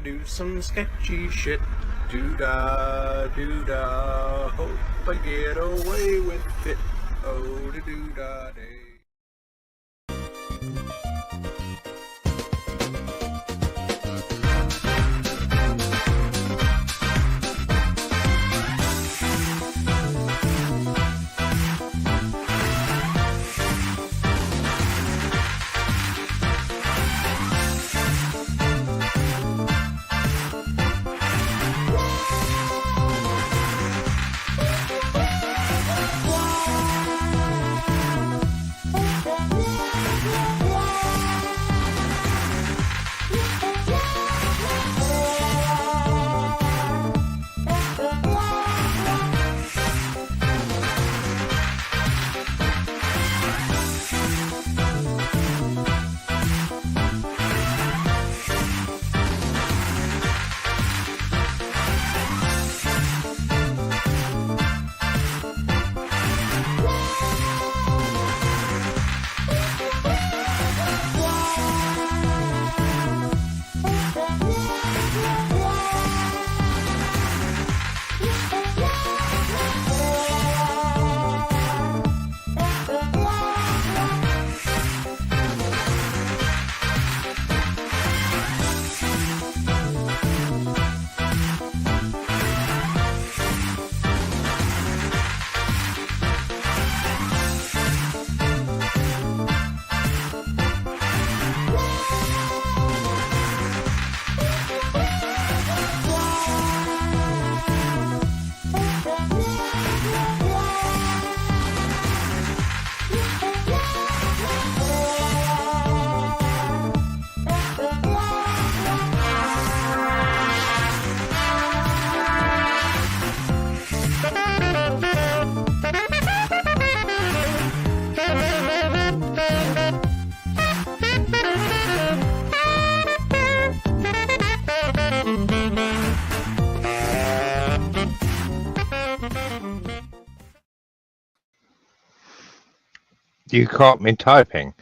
do some sketchy shit. Do-da, do-da, hope I get away with it. Oh, do-da, day. You caught me typing.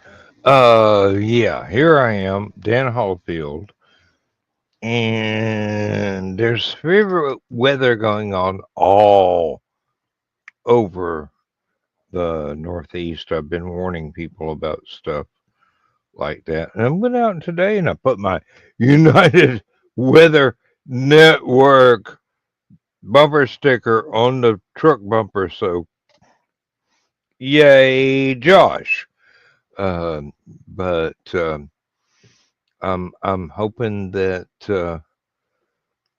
Yeah, here I am, Dan Hollifield, and there's favorite weather going on all over the Northeast. I've been warning people about stuff like that. And I went out today and I put my United Weather Network bumper sticker on the truck bumper. So, yay, Josh. But I'm hoping that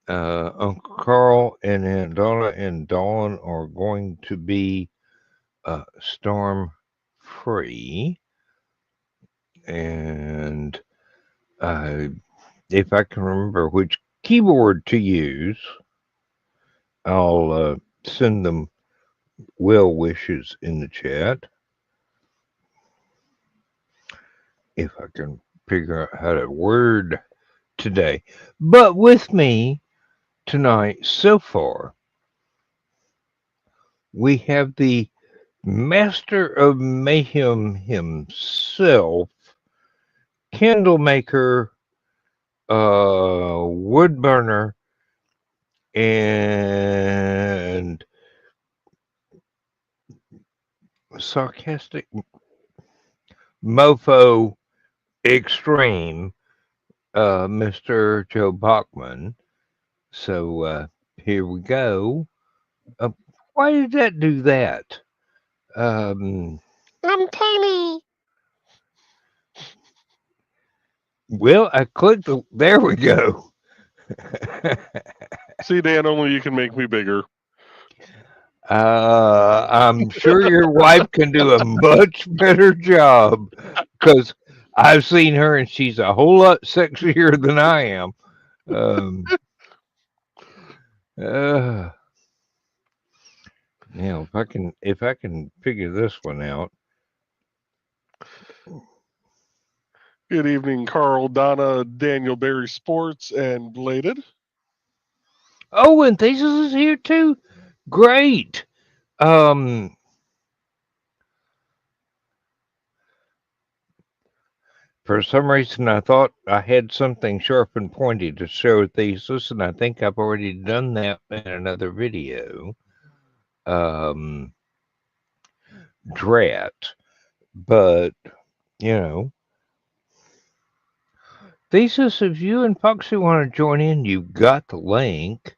Uncle Carl and Aunt Donna and Dawn are going to be storm free. And if I can remember which keyboard to use, I'll send them well wishes in the chat. If I can figure out how to word today. But with me tonight so far, we have the master of mayhem himself, candle maker, wood burner, and sarcastic mofo extreme, Mr. Joe Bachman. So here we go. Why did that do that? I'm tiny. Well, I clicked there we go. See, Dan, only you can make me bigger. I'm sure your wife can do a much better job because I've seen her and she's a whole lot sexier than I am. Now, if I can figure this one out. Good evening, Carl, Donna, Daniel, Barry Sports, and Bladed. Oh, and Thesis is here too. Great. For some reason, I thought I had something sharp and pointy to show Thesis, and I think I've already done that in another video. Drat. But, you know, Thesis, if you and Foxy want to join in, you've got the link.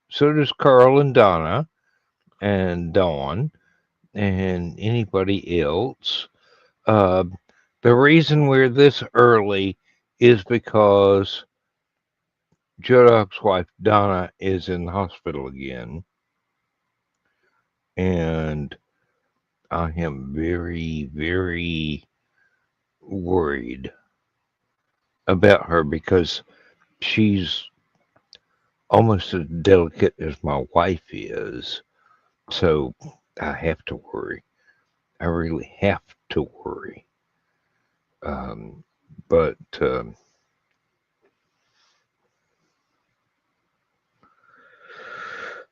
So does Carl and Donna and Dawn and anybody else. The reason we're this early is because Joe Dog's wife, Donna, is in the hospital again. And I am very, very worried about her because she's almost as delicate as my wife is. So I have to worry. I really have to worry. But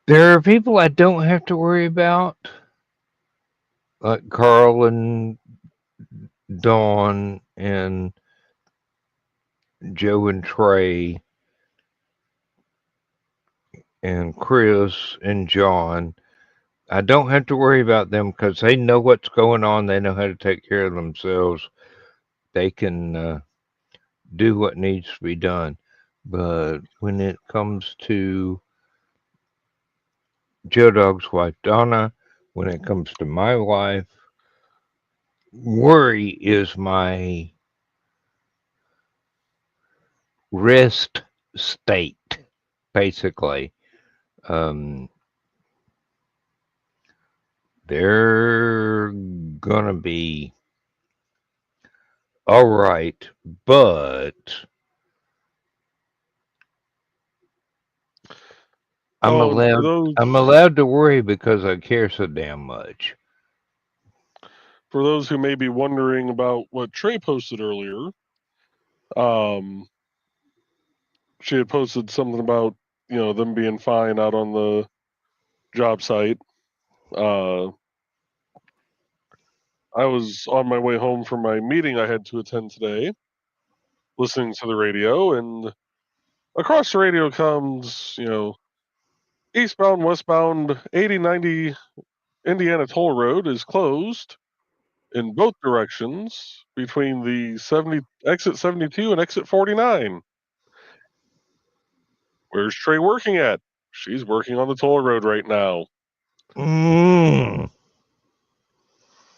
there are people I don't have to worry about, like Carl and Dawn and Joe and Trey and Chris and John. I don't have to worry about them because they know what's going on. They know how to take care of themselves. They can do what needs to be done. But when it comes to Joe Dog's wife, Donna, when it comes to my wife, worry is my rest state, basically. They're gonna be all right, but I'm Oh, and for allowed those I'm allowed to worry because I care so damn much. who may be wondering about what Trey posted earlier, she had posted something about them being fine out on the job site. I was on my way home from my meeting I had to attend today, listening to the radio, and across the radio comes, eastbound, westbound 8090 Indiana Toll Road is closed in both directions between the exit 72 and exit 49. Where's Trey working at? She's working on the toll road right now. Mm.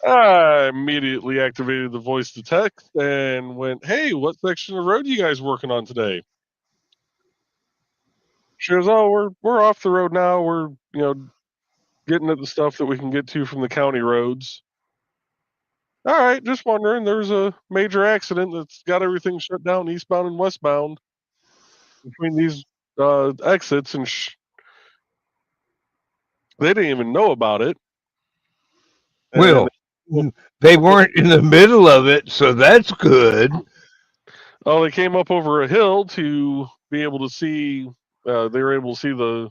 I immediately activated the voice to text and went, "Hey, what section of road are you guys working on today?" She goes, "Oh, we're off the road now. We're getting at the stuff that we can get to from the county roads." All right, just wondering. There's a major accident that's got everything shut down eastbound and westbound between these exits, and they didn't even know about it. And Well, they weren't in the middle of it, so that's good. they came up over a hill to be able to see. They were able to see the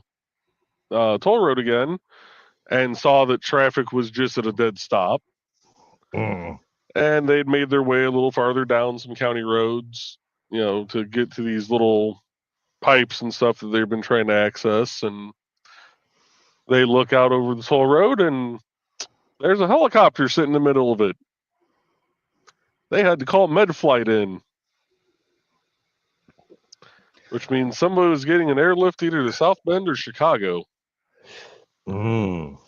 toll road again, and saw that traffic was just at a dead stop. Mm. And they'd made their way a little farther down some county roads, to get to these little pipes and stuff that they've been trying to access. And they look out over this whole road, and there's a helicopter sitting in the middle of it. They had to call MedFlight in, which means somebody was getting an airlift either to South Bend or Chicago. Mm.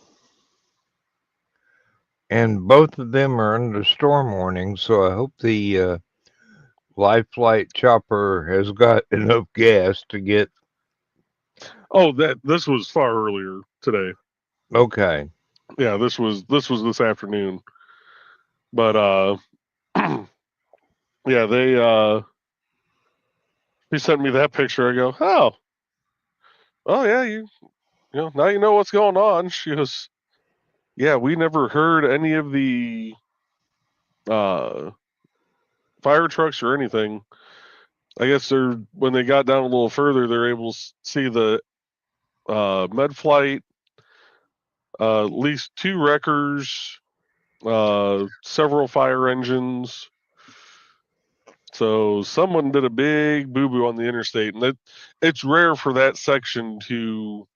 And both of them are under storm warning, so I hope the life flight chopper has got enough gas to get. Oh, this was far earlier today. Okay. Yeah, this was this afternoon. But yeah, he sent me that picture. I go, oh yeah, now you know what's going on. She goes, yeah, we never heard any of the fire trucks or anything. I guess when they got down a little further, they're able to see the med flight, at least 2 wreckers, several fire engines, So someone did a big boo-boo on the interstate, and it's rare for that section to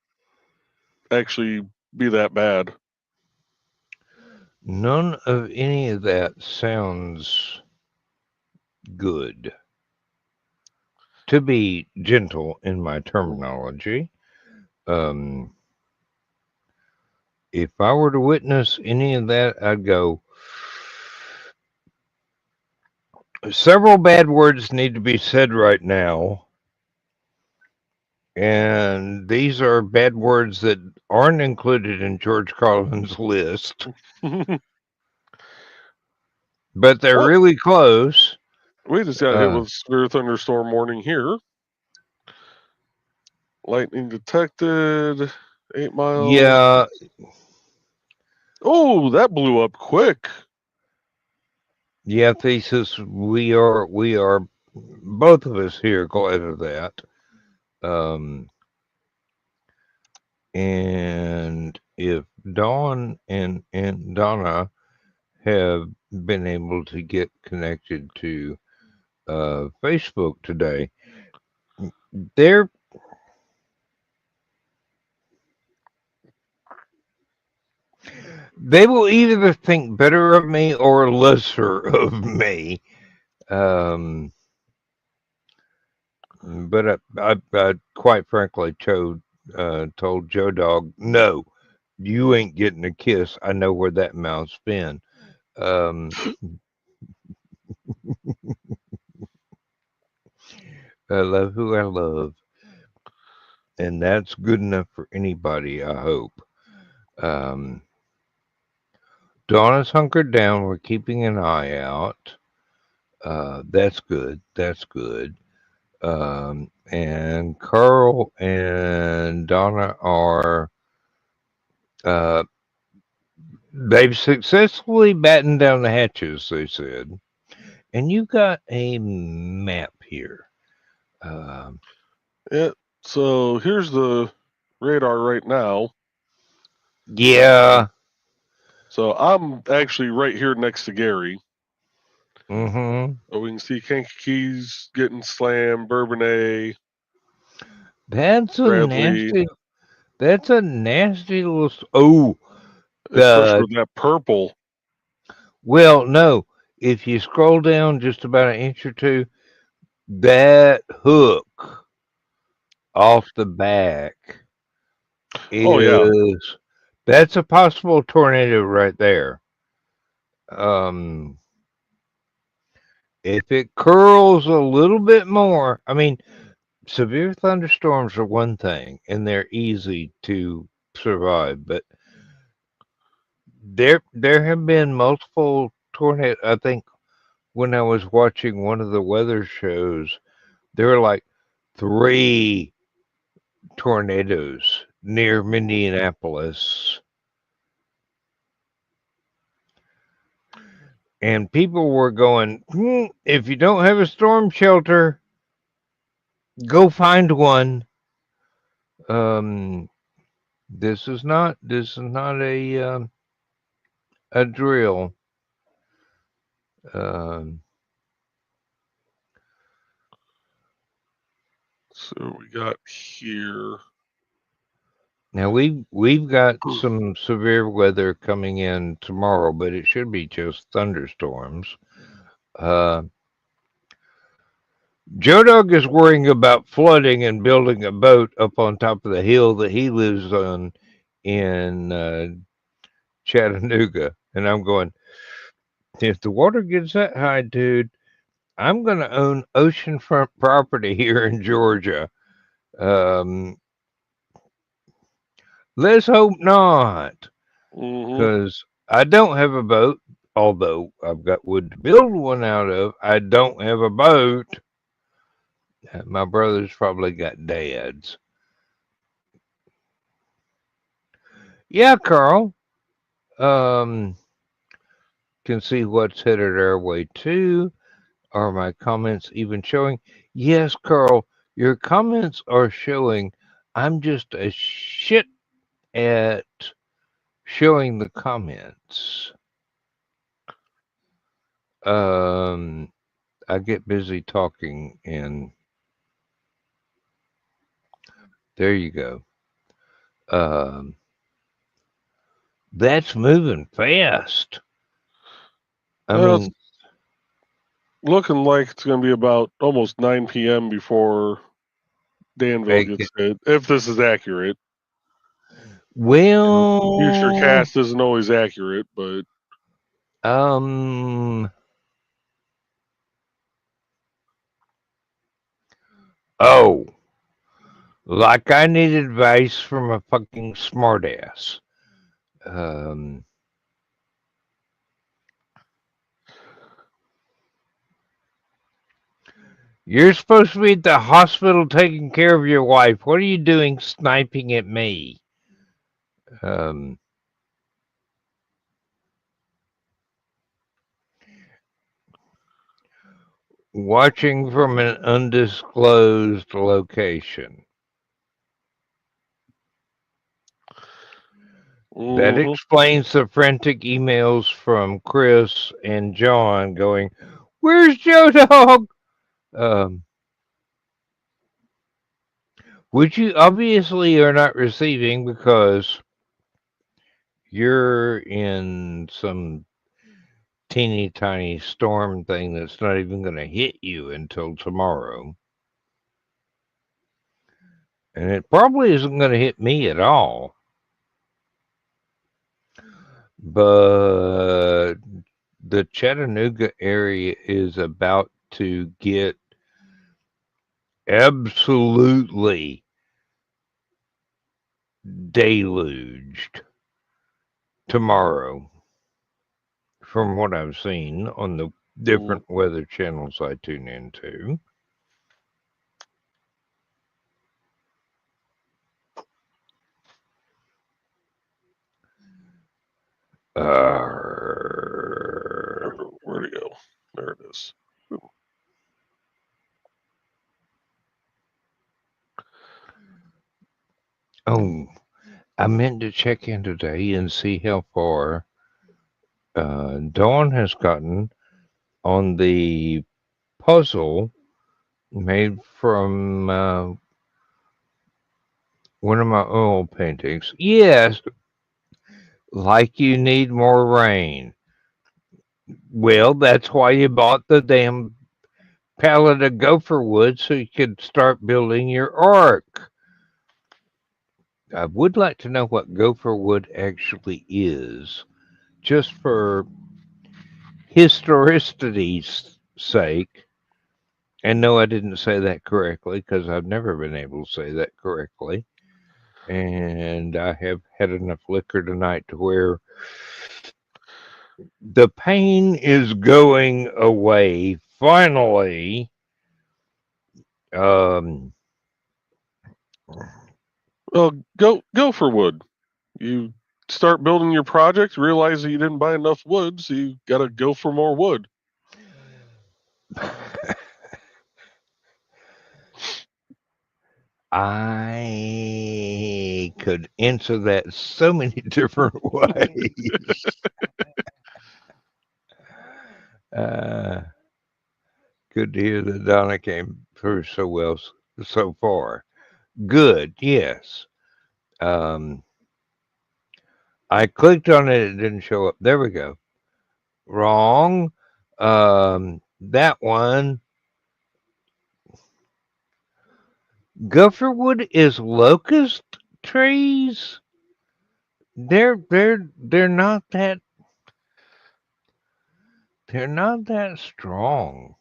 actually be that bad. None of any of that sounds good. To be gentle in my terminology, if I were to witness any of that, I'd go, several bad words need to be said right now. And these are bad words that aren't included in George Carlin's list, but they're really close. We just got hit with severe thunderstorm warning here. Lightning detected, 8 miles. Yeah. Oh, that blew up quick. Yeah, Thesis, we are both of us here glad of that. And if Dawn and Donna have been able to get connected to Facebook today, they will either think better of me or lesser of me. But I quite frankly told Joe Dog, no, you ain't getting a kiss. I know where that mouth's been. I love who I love. And that's good enough for anybody, I hope. Donna's hunkered down. We're keeping an eye out. That's good. That's good. And Carl and Donna are, they've successfully battened down the hatches, they said. And you got a map here. Yeah, so here's the radar right now. Yeah. So I'm actually right here next to Gary. Mm-hmm. So we can see Kankakee's getting slammed, Bourbonnais. That's a Bradley. nasty. That's a nasty little. Oh, especially with that purple. Well, no. If you scroll down just about an inch or two, that hook off the back is that's a possible tornado right there. If it curls a little bit more, I mean, severe thunderstorms are one thing, and they're easy to survive, but there have been multiple tornadoes. I think when I was watching one of the weather shows, there were like 3 tornadoes near Minneapolis. And people were going, if you don't have a storm shelter, go find one. This is not a drill. So we got here. Now we've got some severe weather coming in tomorrow, but it should be just thunderstorms. Joe Dog is worrying about flooding and building a boat up on top of the hill that he lives on in Chattanooga. And I'm going, if the water gets that high, dude, I'm going to own oceanfront property here in Georgia. Let's hope not, because I don't have a boat, although I've got wood to build one out of. I don't have a boat. My brother's probably got dads. Yeah, Carl. Can see what's headed our way too. Are my comments even showing? Yes, Carl, your comments are showing. I'm just a shit at showing the comments. I get busy talking, and there you go. Um, that's moving fast. I It's mean, looking like it's going to be about almost 9 p.m. before Danville it, gets hit, if this is accurate. Future well, cast isn't always accurate, but um, oh, like I need advice from a fucking smartass. Um, you're supposed to be at the hospital taking care of your wife. What are you doing sniping at me? Um, watching from an undisclosed location. That mhm. explains the frantic emails from Chris and John going, "Where's Joe Dog?" Um, which you obviously are not receiving because you're in some teeny tiny storm thing that's not even going to hit you until tomorrow. And it probably isn't going to hit me at all. But the Chattanooga area is about to get absolutely deluged tomorrow, from what I've seen on the different weather channels I tune into. Where'd it go? There it is. Oh, I meant to check in today and see how far Dawn has gotten on the puzzle made from one of my oil paintings. Yes, like you need more rain. Well, that's why you bought the damn pallet of gopher wood so you could start building your ark. I would like to know what gopher wood actually is, just for historicity's sake. And no, I didn't say that correctly because I've never been able to say that correctly. And I have had enough liquor tonight to where the pain is going away finally. Um, Well, go for wood. You start building your project, realize that you didn't buy enough wood, so you got to go for more wood. I could answer that so many different ways. uh, good to hear that Donna came through so well so far. Good, yes. Um, I clicked on it, it didn't show up. There we go. Wrong. That one. Gopherwood is locust trees. They're not that strong.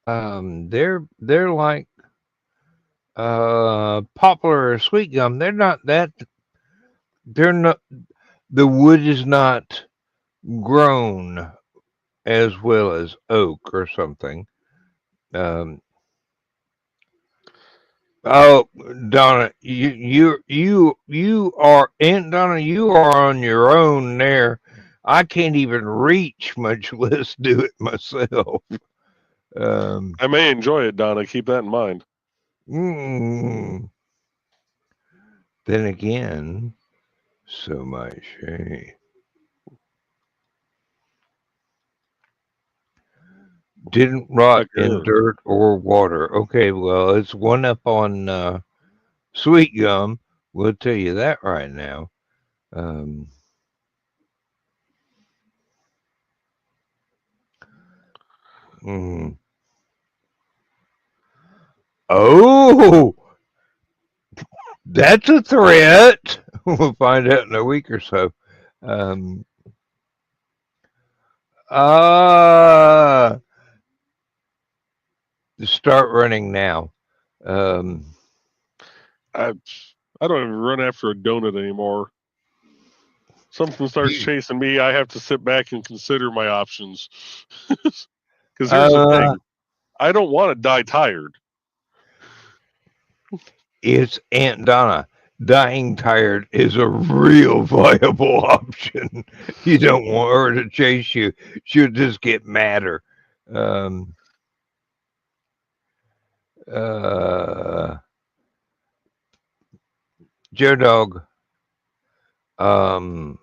They're like poplar or sweet gum. They're not that. They're not. The wood is not grown as well as oak or something. Um, oh, Donna, you are Aunt Donna. You are on your own there. I can't even reach, much less do it myself. I may enjoy it, Donna. Keep that in mind. Mm, then again, so might she. Didn't rot Not in good. dirt or water. Okay, well, it's one up on sweet gum. We'll tell you that right now. Um, mm. Oh, that's a threat. We'll find out in a week or so. Um, uh, start running now. Um, I I don't even run after a donut anymore. Something starts you, chasing me, I have to sit back and consider my options. Because here's the uh, thing, I don't want to die tired. it's Aunt Donna. Dying tired is a real viable option. You don't want her to chase you. She'll just get madder. Um, uh, Joe Dog. Um,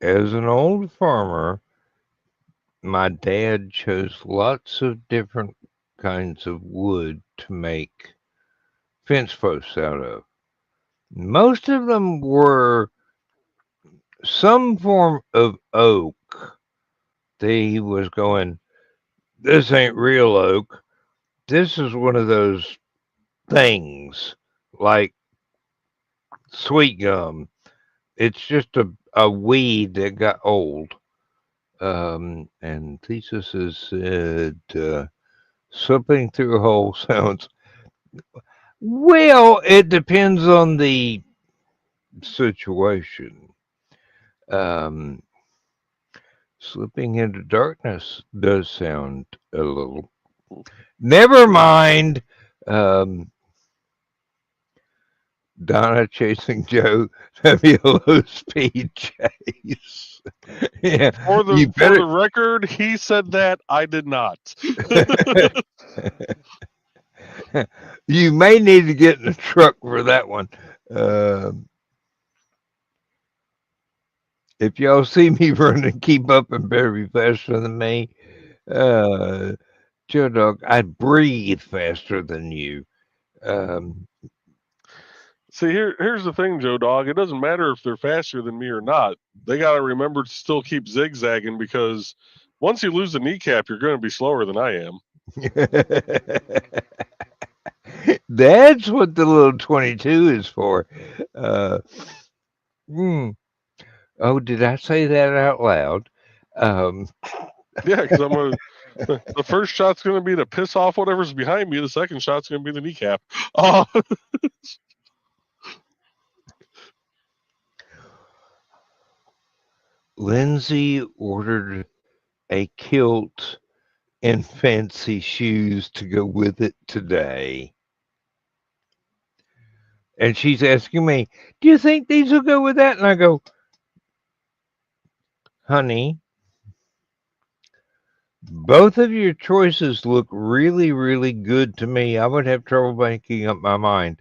as an old farmer, my dad chose lots of different kinds of wood to make fence posts out of. Most of them were some form of oak. He was going, this ain't real oak. This is one of those things like sweet gum. It's just a weed that got old. And thesis has said, slipping through a hole sounds, well, it depends on the situation. Um, Slipping into darkness does sound a little. Never mind. Um, Donna chasing Joe. That'd be a low speed chase. Yeah, you For better. the record, he said that, I did not. You may need to get in the truck for that one. Um if y'all see me running, keep up and better be faster than me. Uh, Joe Dog, I breathe faster than you. Um, See, here's the thing, Joe Dog. It doesn't matter if they're faster than me or not. They got to remember to still keep zigzagging because once you lose the kneecap, you're going to be slower than I am. that's what the little 22 is for. Uh, hmm. Oh, did I say that out loud? Um, Yeah, because I'm going to. The first shot's going to be to piss off whatever's behind me. The second shot's going to be the kneecap. Oh, Lindsay ordered a kilt and fancy shoes to go with it today. And she's asking me, do you think these will go with that? And I go, honey, both of your choices look really, really good to me. I would have trouble making up my mind.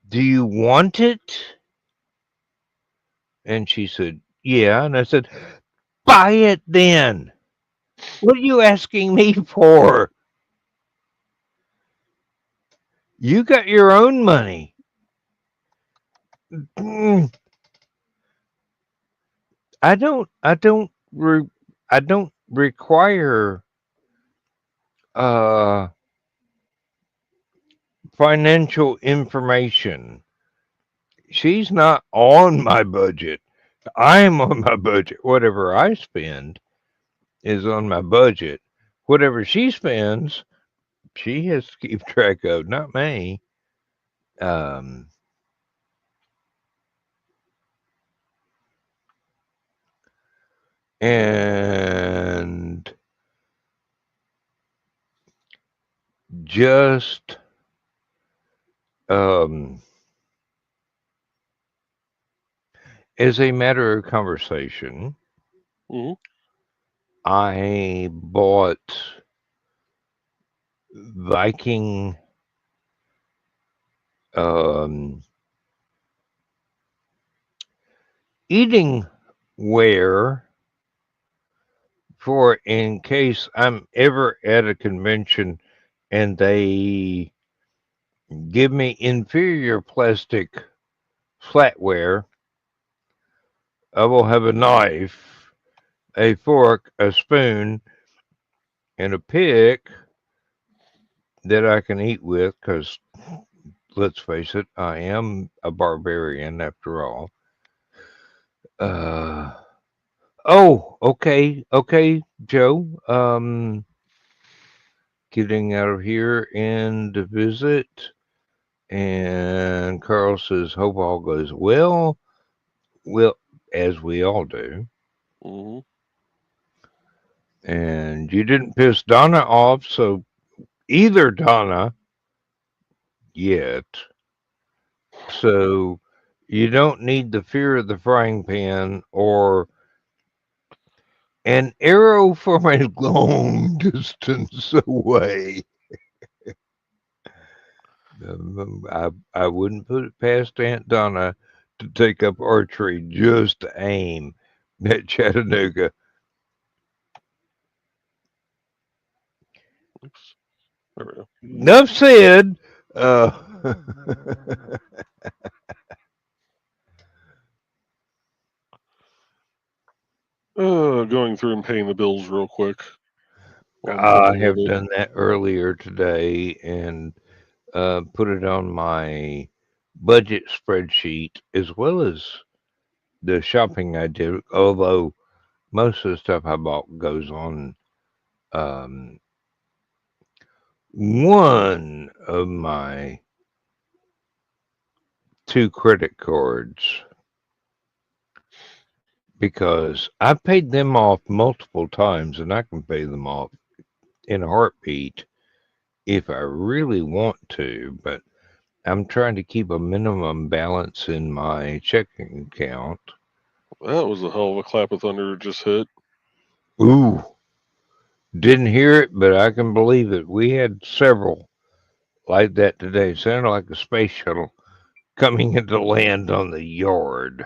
Do you want it? And she said, yeah. And I said, buy it then. What are you asking me for? You got your own money. Mm, I don't require uh financial information. She's not on my budget. I'm on my budget. Whatever I spend is on my budget. Whatever she spends, she has to keep track of, not me. Um, and just um, as a matter of conversation, mhm. I bought Viking um, eating ware for in case I'm ever at a convention and they give me inferior plastic flatware. I will have a knife, a fork, a spoon, and a pick that I can eat with because, let's face it, I am a barbarian after all. Uh, okay, Joe. Getting out of here and to visit. And Carl says, hope all goes well. Well, as we all do. Mm-hmm. And you didn't piss Donna off, so either Donna yet. So you don't need the fear of the frying pan or an arrow from a long distance away. I wouldn't put it past Aunt Donna to take up archery just to aim at Chattanooga. Oops. There we go. Enough said. Going through and paying the bills real quick. While I'm I cooking a have little bit. done that earlier today and put it on my budget spreadsheet as well as the shopping I did. Although most of the stuff I bought goes on um, one of my two credit cards because I paid them off multiple times and I can pay them off in a heartbeat if I really want to, but I'm trying to keep a minimum balance in my checking account. That was a hell of a clap of thunder it just hit. Ooh, didn't hear it, but I can believe it. We had several like that today. Sounded like a space shuttle coming into land on the yard.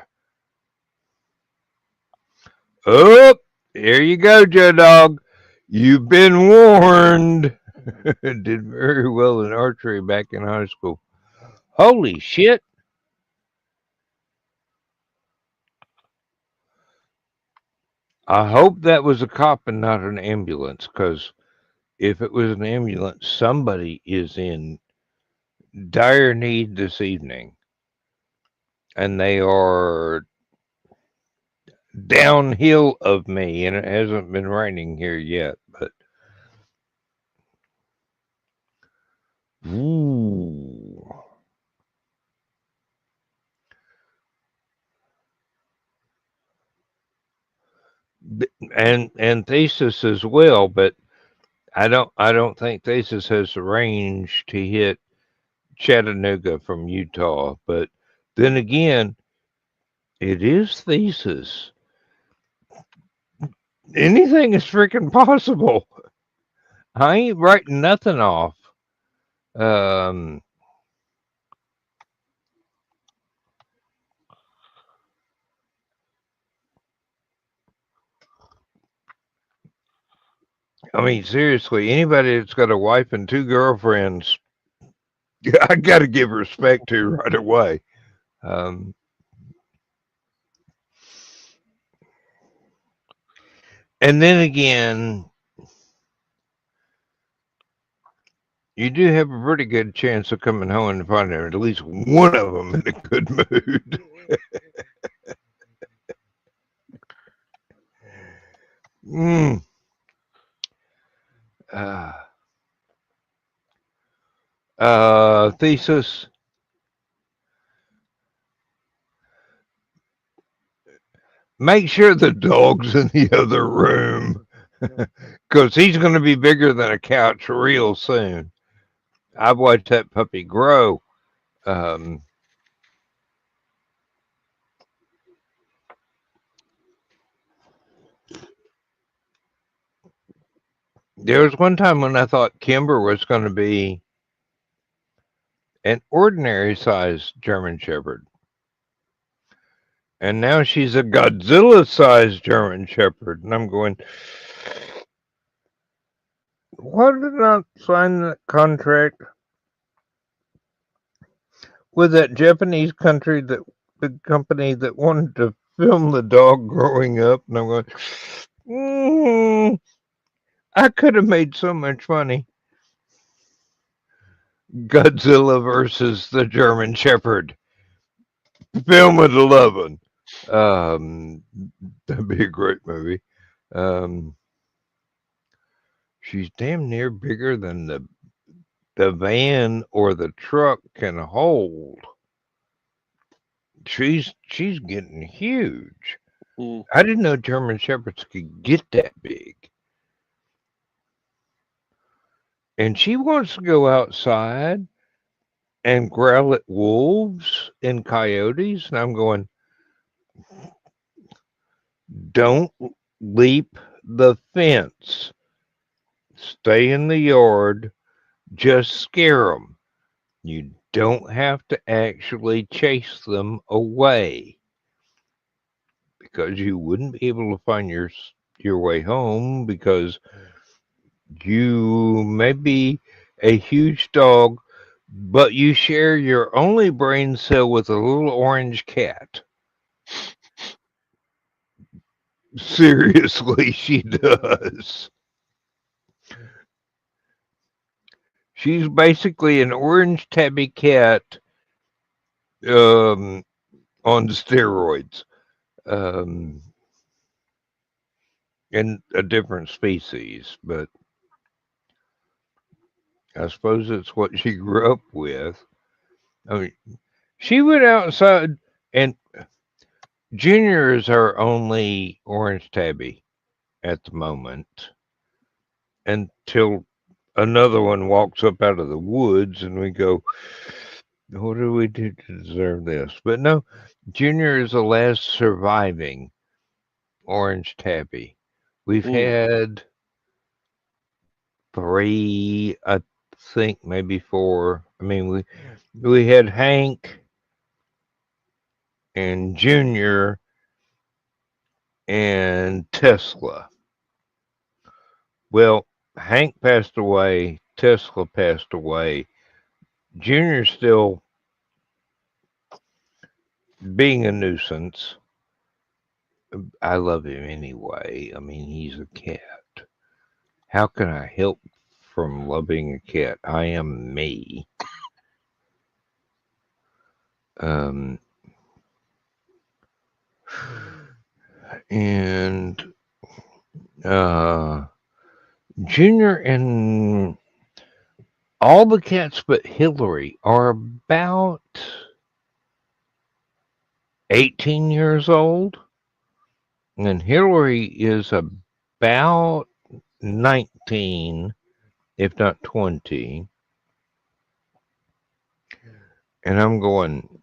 Oh, here you go, Joe Dog. You've been warned. Did very well in archery back in high school. Holy shit. I hope that was a cop and not an ambulance, because if it was an ambulance, somebody is in dire need this evening. And they are downhill of me, and it hasn't been raining here yet, but ooh. And Thesis as well, but I don't think Thesis has the range to hit Chattanooga from Utah. But then again, it is Thesis. Anything is freaking possible. I ain't writing nothing off. Um, I mean, seriously, anybody that's got a wife and two girlfriends, I got to give respect to right away. Um, and then again, you do have a pretty good chance of coming home and finding at least one of them in a good mood. mm. Thesis. Make sure the dog's in the other room because he's going to be bigger than a couch real soon. I've watched that puppy grow. Um, there was one time when I thought Kimber was going to be an ordinary sized German Shepherd. And now she's a Godzilla-sized German Shepherd. And I'm going, why did I not sign that contract with that Japanese the company that wanted to film the dog growing up? And I'm going, I could have made so much money. Godzilla versus the German Shepherd. Film at 11. That'd be a great movie. She's damn near bigger than the van or the truck can hold. She's getting huge. I didn't know German Shepherds could get that big. And she wants to go outside and growl at wolves and coyotes. And I'm going, don't leap the fence. Stay in the yard. Just scare them. You don't have to actually chase them away, because you wouldn't be able to find your way home, because you may be a huge dog, but you share your only brain cell with a little orange cat. Seriously, she does. She's basically an orange tabby cat on steroids. In a different species, but I suppose it's what she grew up with. I mean, she went outside, and Junior is her only orange tabby at the moment, until another one walks up out of the woods, and we go, what do we do to deserve this? But no, Junior is the last surviving orange tabby. We've had 3, I think, maybe 4. I mean, we had Hank and Junior and Tesla. Well, Hank passed away, Tesla passed away. Junior's still being a nuisance. I love him anyway. I mean, he's a cat. How can I help from loving a cat? I am me. And Junior and all the cats but Hillary are about 18 years old. And Hillary is about 19, if not 20. And I'm going,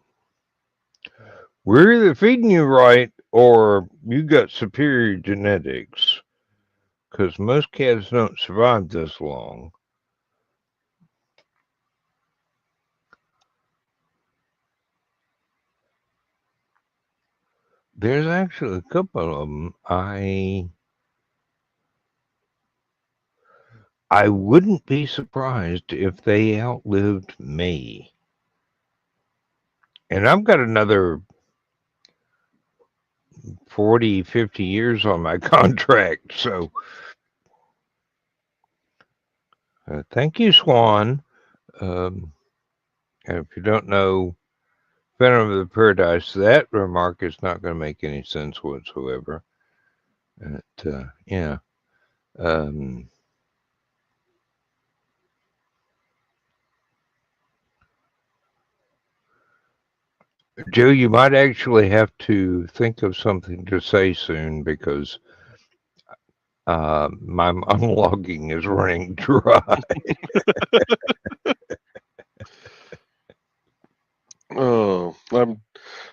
we're either feeding you right or you got superior genetics, because most cats don't survive this long. There's actually a couple of them I wouldn't be surprised if they outlived me. And I've got another 40, 50 years on my contract. So thank you, Swan. If you don't know Phantom of the Paradise, that remark is not going to make any sense whatsoever. Yeah. Joe, you might actually have to think of something to say soon, because my monologuing is running dry. Oh, I'm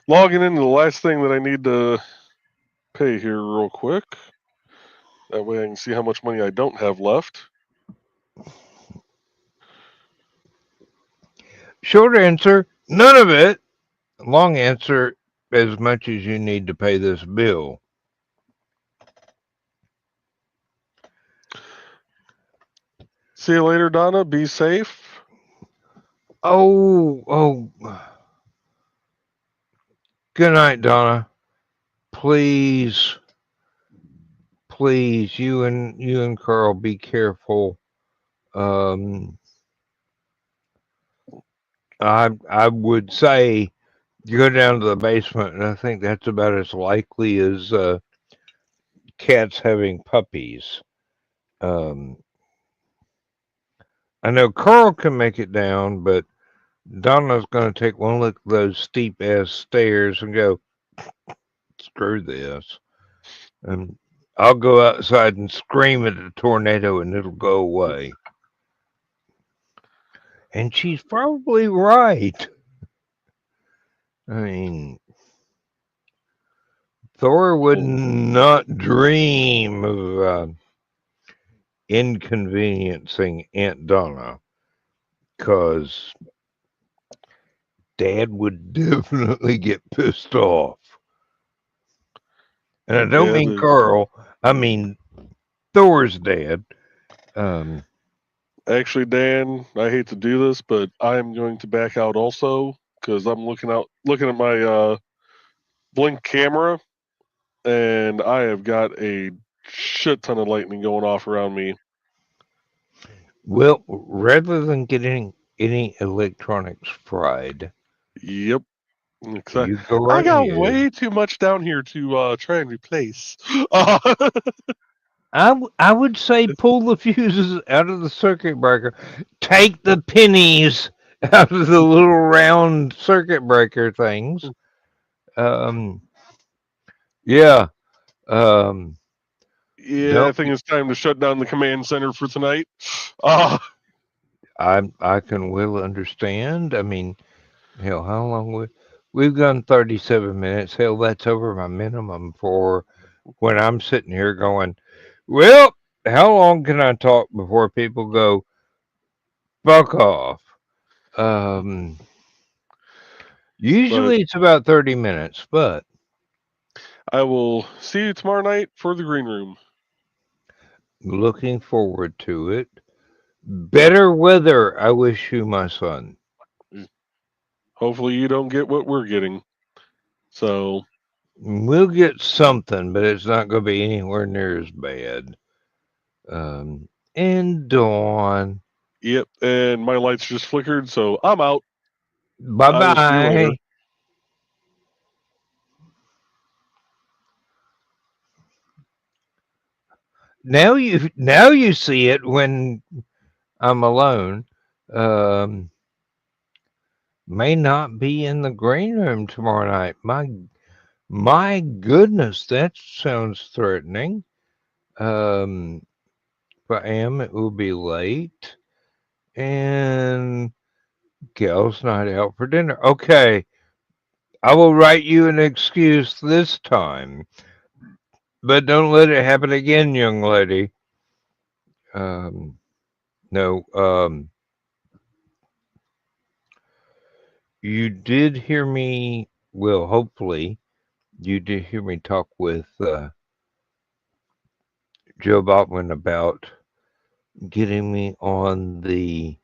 logging into the last thing that I need to pay here real quick. That way I can see how much money I don't have left. Short answer, none of it. Long answer, as much as you need to pay this bill. See you later, Donna. Be safe. Oh. Good night, Donna. Please, you and Carl, be careful. I would say you go down to the basement, and I think that's about as likely as cats having puppies. Um, I know Carl can make it down, but Donna's going to take one look at those steep ass stairs and go, screw this. And I'll go outside and scream at the tornado and it'll go away. And she's probably right. I mean, Thor would not dream of inconveniencing Aunt Donna, because Dad would definitely get pissed off. And I don't mean Carl, I mean Thor's dad. Actually, Dan, I hate to do this, but I'm going to back out also because I'm looking at my blink camera, and I have got a shit ton of lightning going off around me. Well, rather than getting any electronics fried, Yep. you go right I got ahead. way too much down here to try and replace. I would say pull the fuses out of the circuit breaker. Take the pennies out of the little round circuit breaker things. Yeah. Yeah, I think it's time to shut down the command center for tonight. I can well understand. I mean, hell, how long we've gone 37 minutes. Hell, that's over my minimum for when I'm sitting here going, well, how long can I talk before people go, fuck off? Usually it's about 30 minutes, but I will see you tomorrow night for the green room. Looking forward to it. Better weather, I wish you, my son. Hopefully you don't get what we're getting. So we'll get something, but it's not going to be anywhere near as bad. And Dawn. Yep, and my lights just flickered, so I'm out. Bye-bye. Now you see it when I'm alone. May not be in the green room tomorrow night. My goodness, that sounds threatening. If I am, it will be late. And Gal's not out for dinner. Okay. I will write you an excuse this time. But don't let it happen again, young lady. No. You did hear me, well, hopefully, you did hear me talk with Joe Botman about getting me on the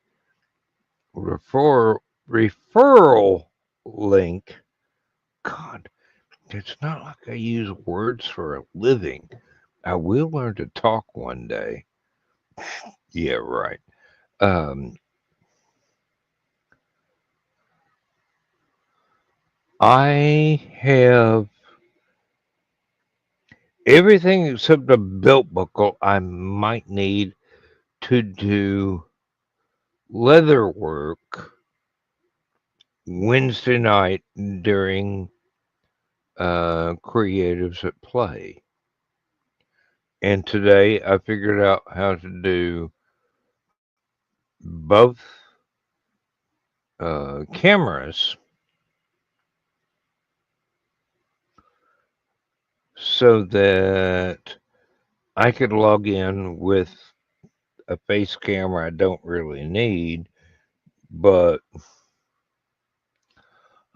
referral link. God, it's not like I use words for a living. I will learn to talk one day. Yeah, right. I have everything except a belt buckle I might need to do leather work Wednesday night during Creatives at Play. And today I figured out how to do both cameras so that I could log in with a face camera I don't really need, but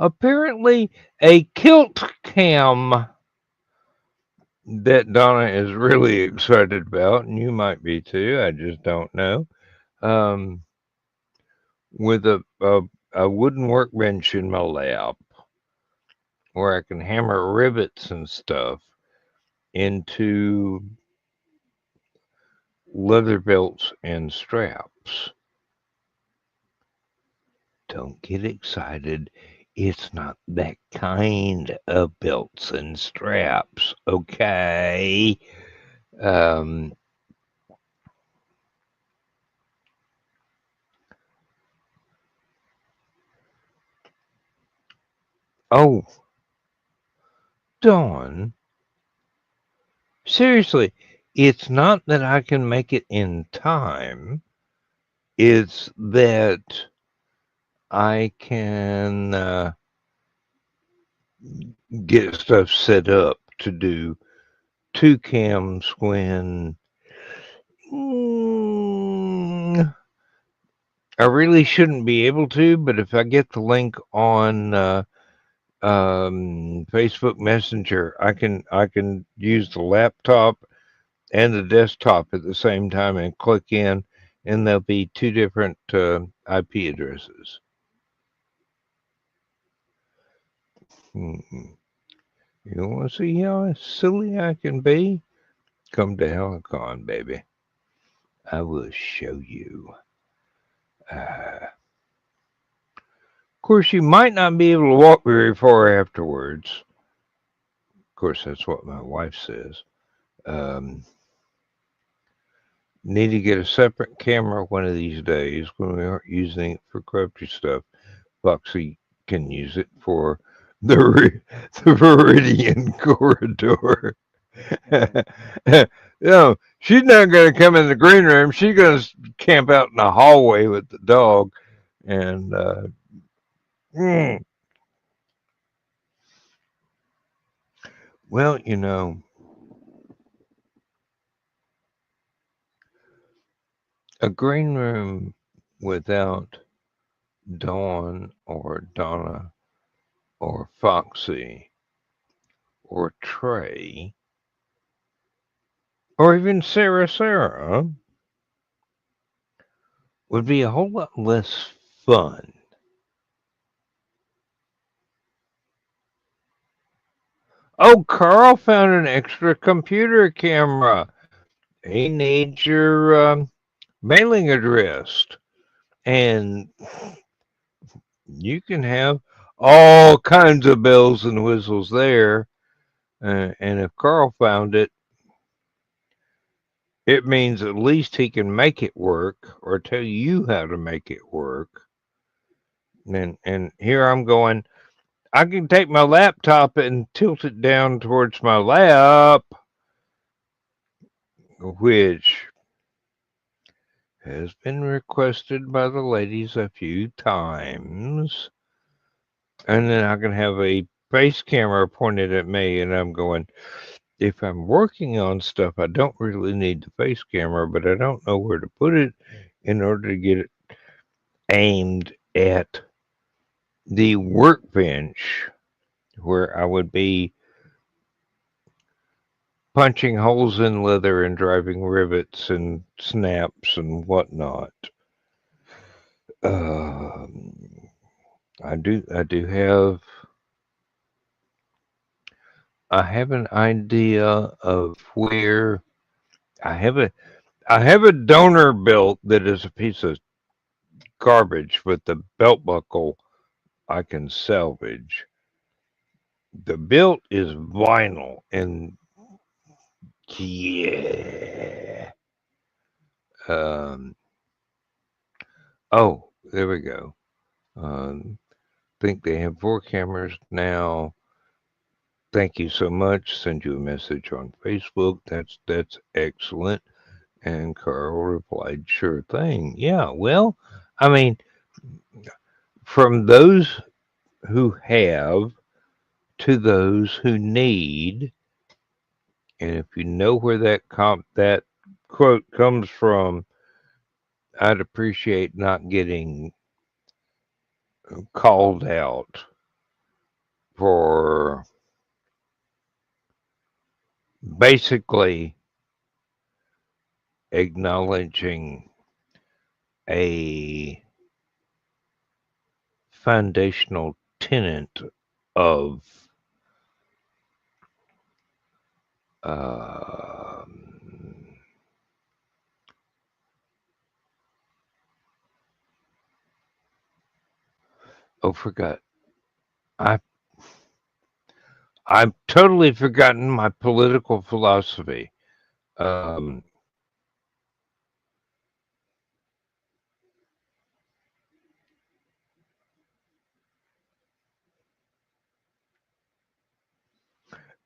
Apparently, a kilt cam that Donna is really excited about, and you might be too. I just don't know. Um, with a wooden workbench in my lap where I can hammer rivets and stuff into leather belts and straps. Don't get excited. It's not that kind of belts and straps, okay? Um, oh, Dawn, seriously, it's not that I can make it in time. It's that I can get stuff set up to do two cams when I really shouldn't be able to, but if I get the link on Facebook Messenger, I can use the laptop and the desktop at the same time and click in, and there'll be two different IP addresses. You want to see how silly I can be? Come to Hallowcon, baby. I will show you. Of course, you might not be able to walk very far afterwards. Of course, that's what my wife says. Need to get a separate camera one of these days when we aren't using it for crafty stuff. Foxy can use it for the Viridian corridor. She's not going to come in the green room. She's going to camp out in the hallway with the dog. And well, a green room without Dawn or Donna or Foxy or Trey or even Sarah would be a whole lot less fun. Oh, Carl found an extra computer camera. He needs your mailing address. And you can have all kinds of bells and whistles there. And if Carl found it, it means at least he can make it work or tell you how to make it work. And here I'm going, I can take my laptop and tilt it down towards my lap, which has been requested by the ladies a few times. And then I can have a face camera pointed at me, and I'm going, if I'm working on stuff, I don't really need the face camera, but I don't know where to put it in order to get it aimed at the workbench where I would be punching holes in leather and driving rivets and snaps and whatnot. I have an idea of where I have a donor belt that is a piece of garbage, but the belt buckle I can salvage. The belt is vinyl, and yeah. Oh, there we go. Think they have 4 cameras now. Thank you so much. Send you a message on Facebook. That's excellent. And Carl replied, sure thing. Yeah, well, I mean, from those who have to those who need, and if you know where that quote comes from, I'd appreciate not getting called out for basically acknowledging a foundational tenet of forgot. I've totally forgotten my political philosophy.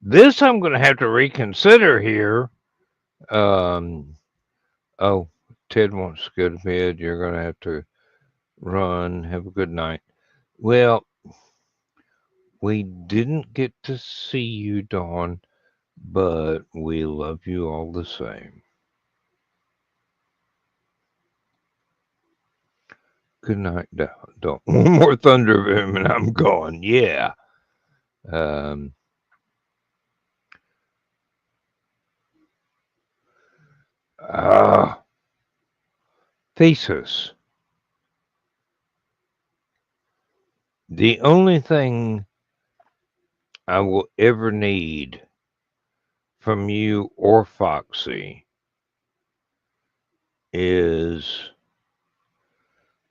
This I'm going to have to reconsider here. Oh, Ted wants to go to bed. You're going to have to run. Have a good night. Well, we didn't get to see you, Dawn, but we love you all the same. Good night, Dawn. One more thunder boom and I'm gone. Yeah. Thesis. The only thing I will ever need from you or Foxy is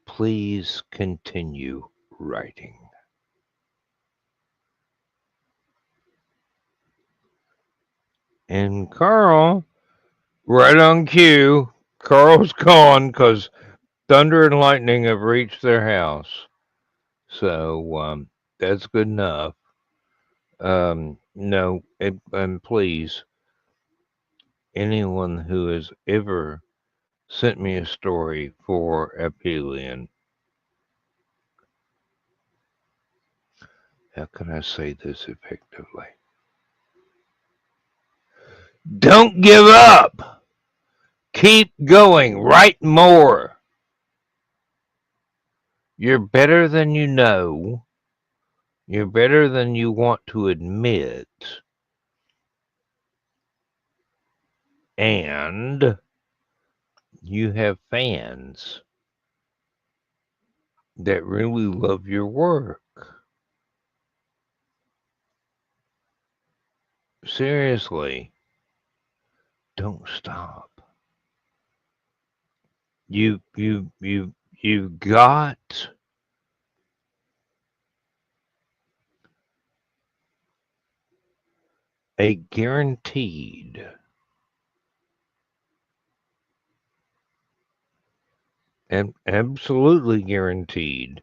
please continue writing. And Carl, right on cue, Carl's gone because thunder and lightning have reached their house. So that's good enough. No, and please, anyone who has ever sent me a story for Aphelion, how can I say this effectively? Don't give up. Keep going. Write more. You're better than you know. You're better than you want to admit. And you have fans that really love your work. Seriously, don't stop. You got a guaranteed and absolutely guaranteed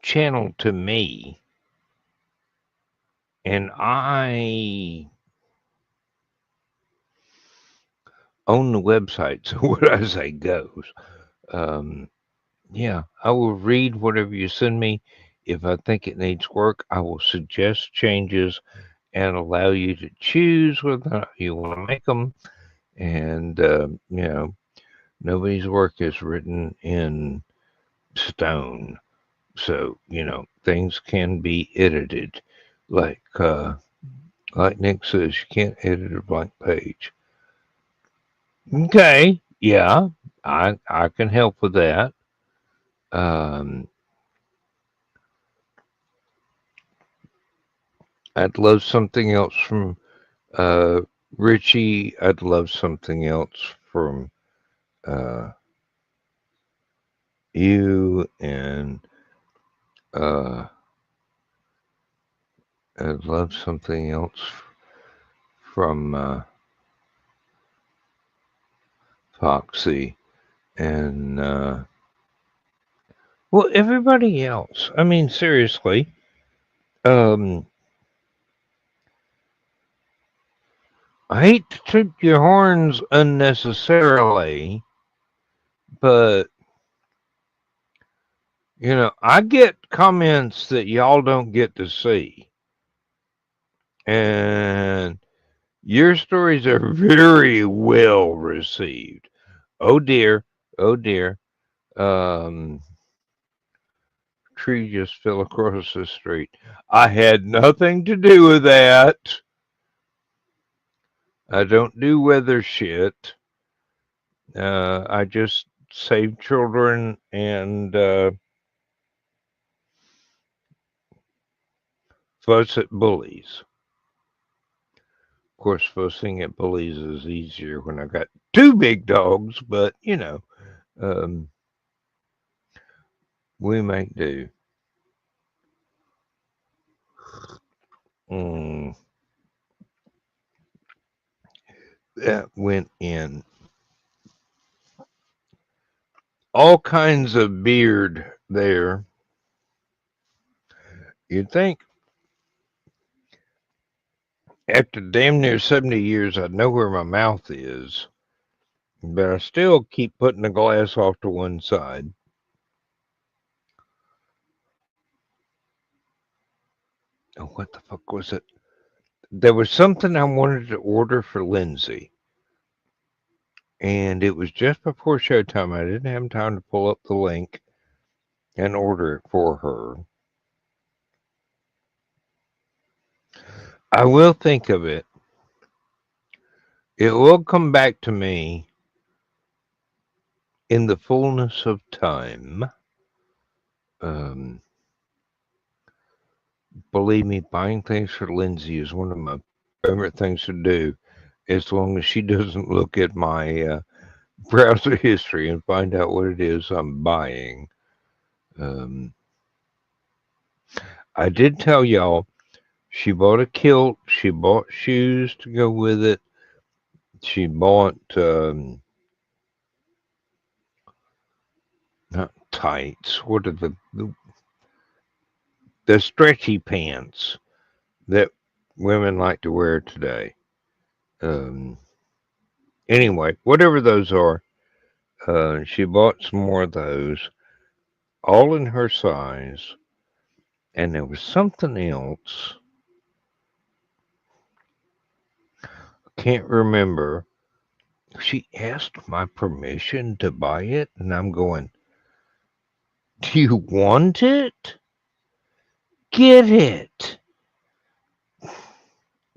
channel to me, and I own the website, so what I say goes. Yeah, I will read whatever you send me. If I think it needs work, I will suggest changes and allow you to choose whether or not you want to make them. And, nobody's work is written in stone. So, things can be edited. Like Nick says, you can't edit a blank page. Okay, yeah, I can help with that. I'd love something else from Richie. I'd love something else from you, and I'd love something else from Foxy, and well, everybody else. I mean, seriously. I hate to toot your horns unnecessarily, but I get comments that y'all don't get to see. And your stories are very well received. Oh dear. Trying tree just fell across the street. I had nothing to do with that. I don't do weather shit. I just save children and fuss at bullies. Of course, fussing at bullies is easier when I got two big dogs, but we make do. That went in. All kinds of beard there. You'd think after damn near 70 years, I'd know where my mouth is, but I still keep putting the glass off to one side. Oh, what the fuck was it? There was something I wanted to order for Lindsay, and it was just before showtime. I didn't have time to pull up the link and order it for her. I will think of it. It will come back to me in the fullness of time. Believe me, buying things for Lindsay is one of my favorite things to do, as long as she doesn't look at my browser history and find out what it is I'm buying. I did tell y'all she bought a kilt, she bought shoes to go with it, she bought not tights. What are the stretchy pants that women like to wear today? Anyway, whatever those are, she bought some more of those, all in her size. And there was something else. I can't remember. She asked my permission to buy it, and I'm going, do you want it? Get it.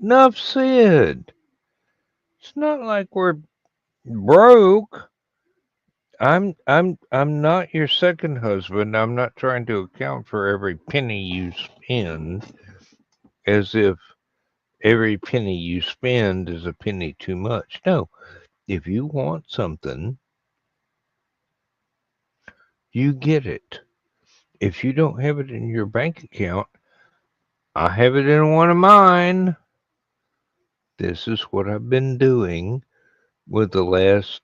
Enough said. It's not like we're broke. I'm not your second husband. I'm not trying to account for every penny you spend, as if every penny you spend is a penny too much. No, if you want something, you get it. If you don't have it in your bank account, I have it in one of mine. This is what I've been doing with the last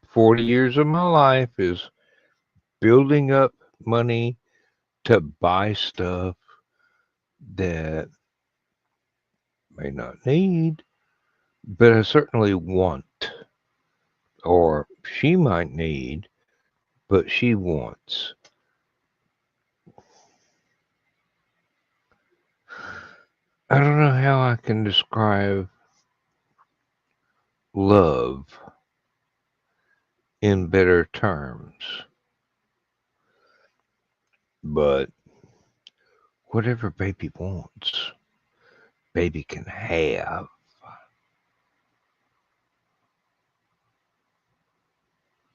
40 years of my life, is building up money to buy stuff that may not need, but I certainly want, or she might need, but she wants. I don't know how I can describe love in better terms, but whatever baby wants, baby can have.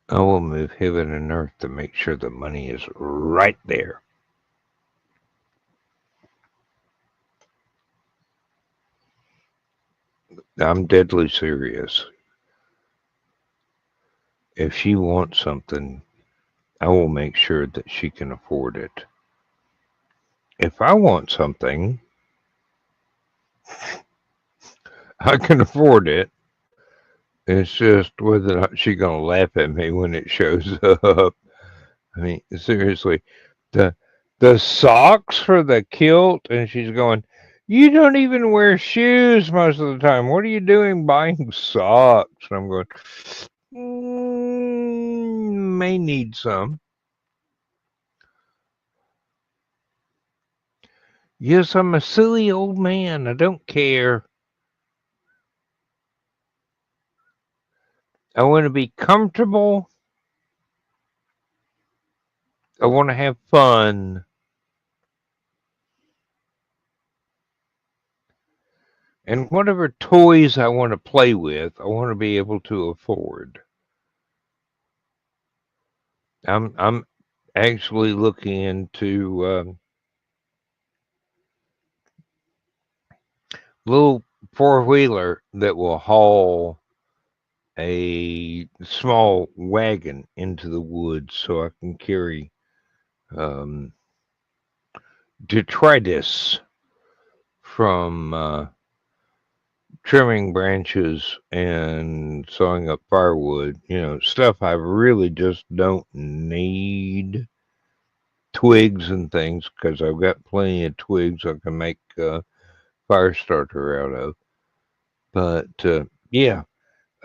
I will move heaven and earth to make sure the money is right there. I'm deadly serious. If she wants something, I will make sure that she can afford it. If I want something, I can afford it. It's just whether or not she's going to laugh at me when it shows up. I mean, seriously, the socks for the kilt, and she's going, you don't even wear shoes most of the time. What are you doing buying socks? And I'm going, may need some. Yes, I'm a silly old man. I don't care. I want to be comfortable. I want to have fun. And whatever toys I want to play with, I want to be able to afford. I'm actually looking into little four-wheeler that will haul a small wagon into the woods so I can carry um, detritus from trimming branches and sawing up firewood, stuff I really just don't need. Twigs and things, because I've got plenty of twigs I can make fire starter out of. But yeah,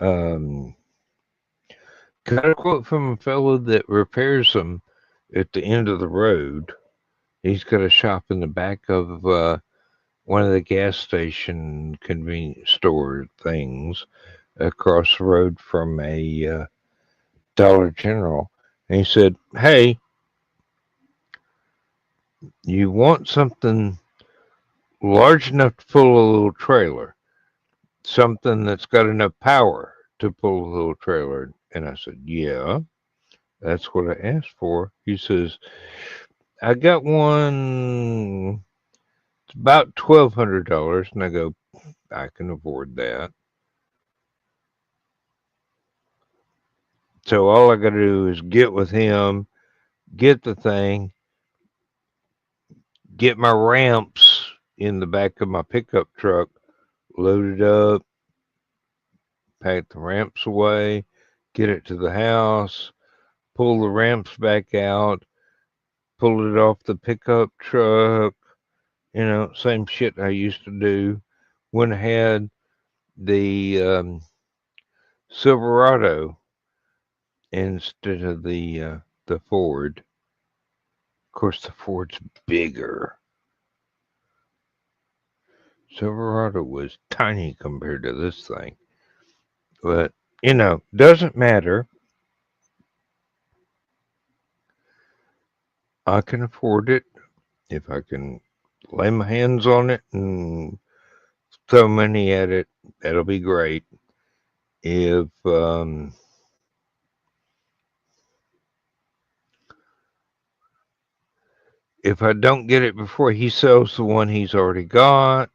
um, got a quote from a fellow that repairs them at the end of the road. He's got a shop in the back of one of the gas station convenience store things across the road from a Dollar General. And he said, "Hey, you want something large enough to pull a little trailer, something that's got enough power to pull a little trailer." And I said, "Yeah, that's what I asked for." He says, "I got one, it's about $1,200. And I go, "I can afford that." So all I got to do is get with him, get the thing, get my ramps in the back of my pickup truck loaded up, pack the ramps away, get it to the house, pull the ramps back out, pull it off the pickup truck, same shit I used to do. Went ahead the Silverado instead of the Ford. Of course, the Ford's bigger. Silverado was tiny compared to this thing. But, doesn't matter. I can afford it if I can lay my hands on it and throw money at it. That'll be great. If I don't get it before he sells the one he's already got,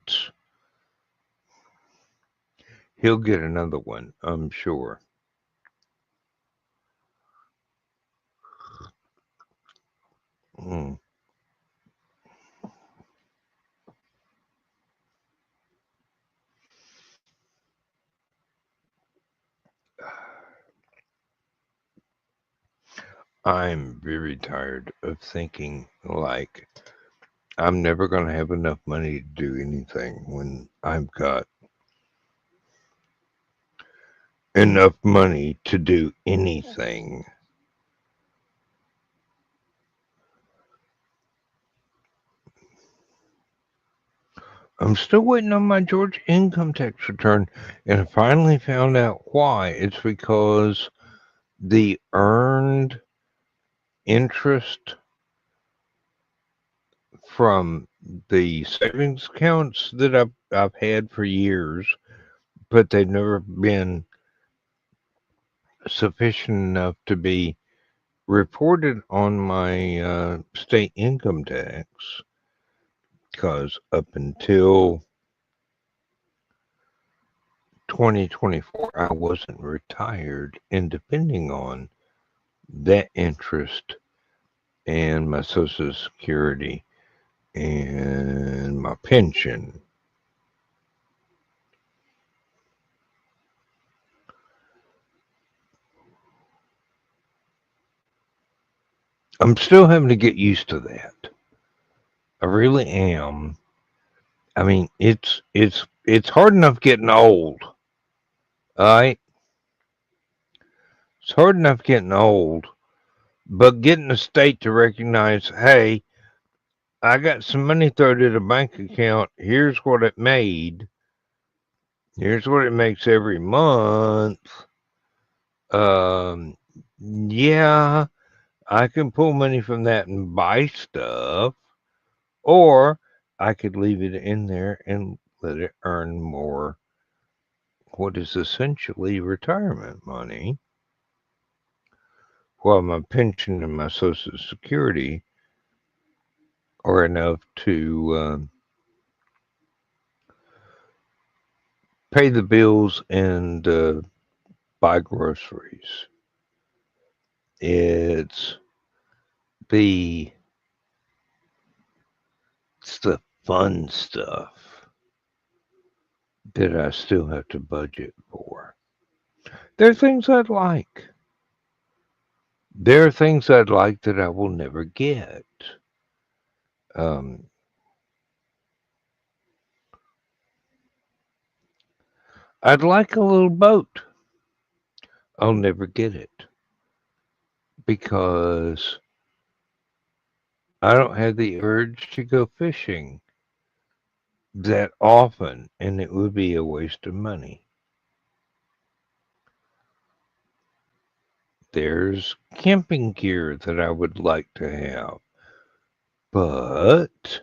he'll get another one, I'm sure. Mm. I'm very tired of thinking like I'm never going to have enough money to do anything when I've got enough money to do anything. I'm still waiting on my Georgia income tax return, and I finally found out why. It's because the earned interest from the savings accounts that I've had for years, but they've never been sufficient enough to be reported on my state income tax, because up until 2024 I wasn't retired, and depending on that interest and my Social Security and my pension, I'm still having to get used to that. I really am. I mean, it's hard enough getting old. All right, it's hard enough getting old, but getting the state to recognize, hey, I got some money thrown in a bank account. Here's what it made. Here's what it makes every month. Um, yeah, I can pull money from that and buy stuff, or I could leave it in there and let it earn more what is essentially retirement money, while my pension and my Social Security are enough to pay the bills and buy groceries. It's the it's the fun stuff that I still have to budget for. There are things I'd like. There are things I'd like that I will never get. Um, I'd like a little boat. I'll never get it because I don't have the urge to go fishing that often, and it would be a waste of money. There's camping gear that I would like to have, but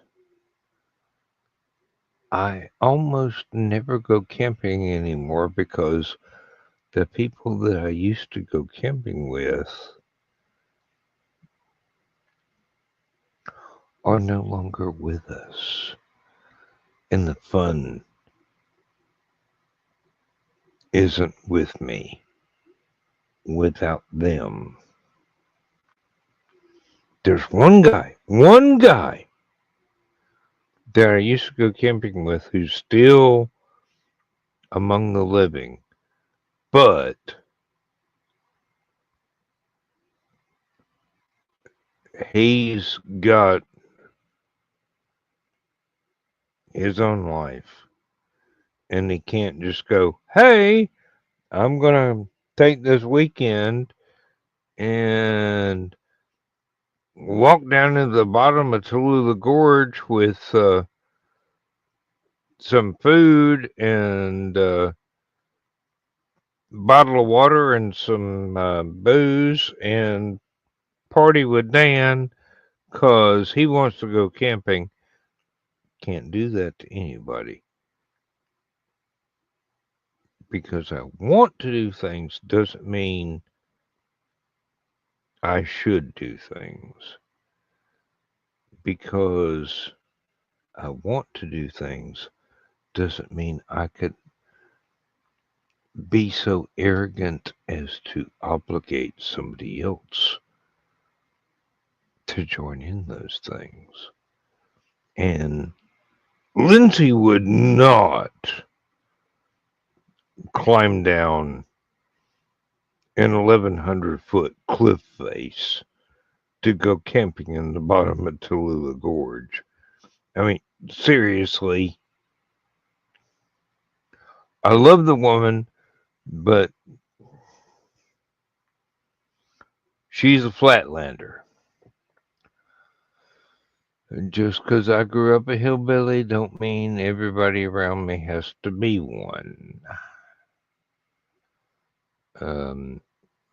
I almost never go camping anymore because the people that I used to go camping with are no longer with us. And the fun isn't with me without them. There's one guy that I used to go camping with who's still among the living, but he's got his own life and he can't just go, hey, I'm going to take this weekend and walk down to the bottom of Tallulah Gorge with some food and bottle of water and some booze and party with Dan because he wants to go camping. Can't do that to anybody. Because I want to do things doesn't mean I should do things. Because I want to do things doesn't mean I could be so arrogant as to obligate somebody else to join in those things. And Lindsay would not climb down an 1,100-foot cliff face to go camping in the bottom of Tallulah Gorge. I mean, seriously, I love the woman, but she's a flatlander. Just because I grew up a hillbilly don't mean everybody around me has to be one.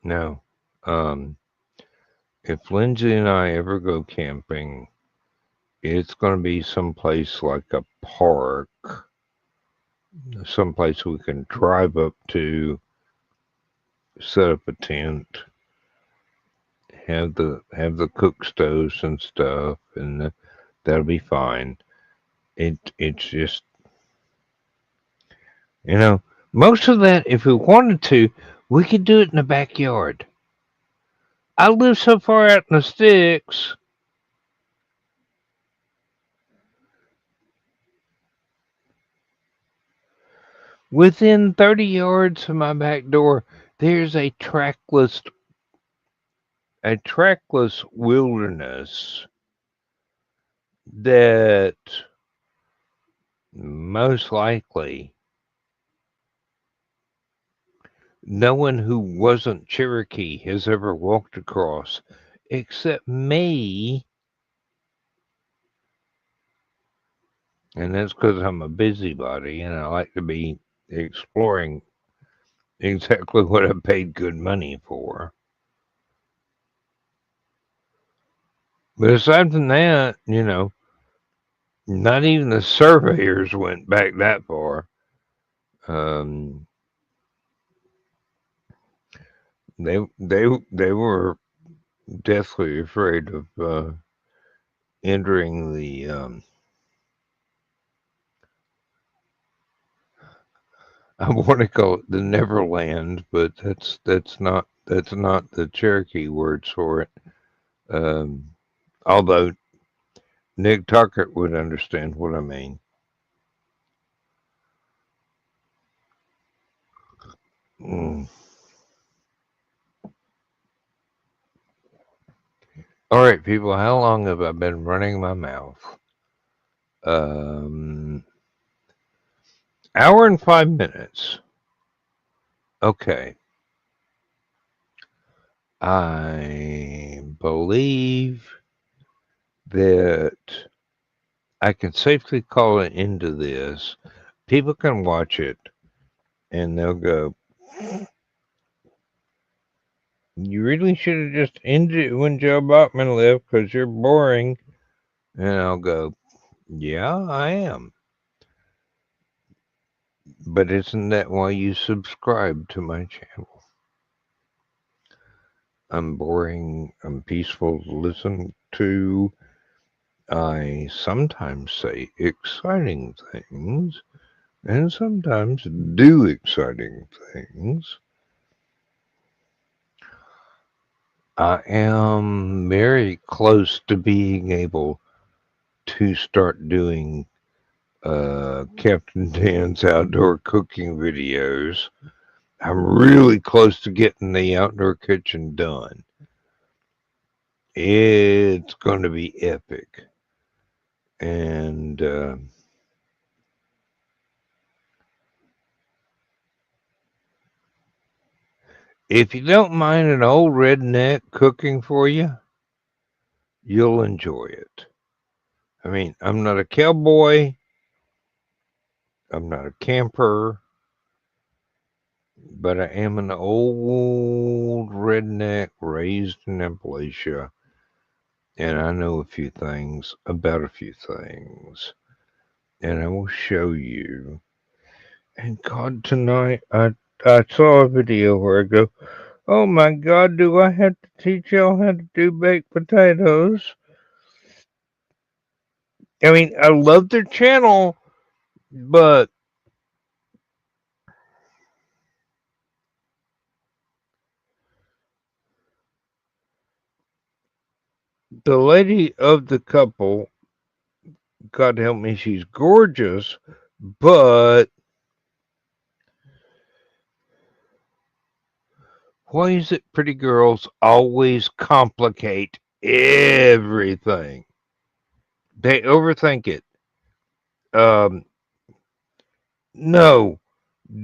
No. If Lindsay and I ever go camping, it's going to be someplace like a park, someplace we can drive up to, set up a tent, have the cook stoves and stuff, and that'll be fine. It's just, most of that, if we wanted to, we could do it in the backyard. I live so far out in the sticks. Within 30 yards of my back door, there's a trackless wilderness that most likely no one who wasn't Cherokee has ever walked across except me. And that's because I'm a busybody and I like to be exploring exactly what I paid good money for. But aside from that, Not even the surveyors went back that far. Um, they were deathly afraid of entering the I want to call it the Neverland, but that's not the Cherokee words for it. Although Nick Tuckert would understand what I mean. Mm. All right, people, how long have I been running my mouth? Hour and 5 minutes. Okay. I believe that I can safely call an end to this. People can watch it and they'll go, you really should have just ended it when Joe Bachman left because you're boring. And I'll go, yeah, I am. But isn't that why you subscribe to my channel? I'm boring. I'm peaceful to listen to. I sometimes say exciting things and sometimes do exciting things. I am very close to being able to start doing Captain Dan's outdoor cooking videos. I'm really close to getting the outdoor kitchen done. It's going to be epic. And if you don't mind an old redneck cooking for you, you'll enjoy it. I mean, I'm not a cowboy. I'm not a camper. But I am an old redneck raised in Appalachia. And I know a few things about a few things. And I will show you. And God, tonight I saw a video where I go, oh my God, do I have to teach y'all how to do baked potatoes? I mean, I love their channel, but the lady of the couple, God help me, she's gorgeous, but why is it pretty girls always complicate everything? They overthink it. No,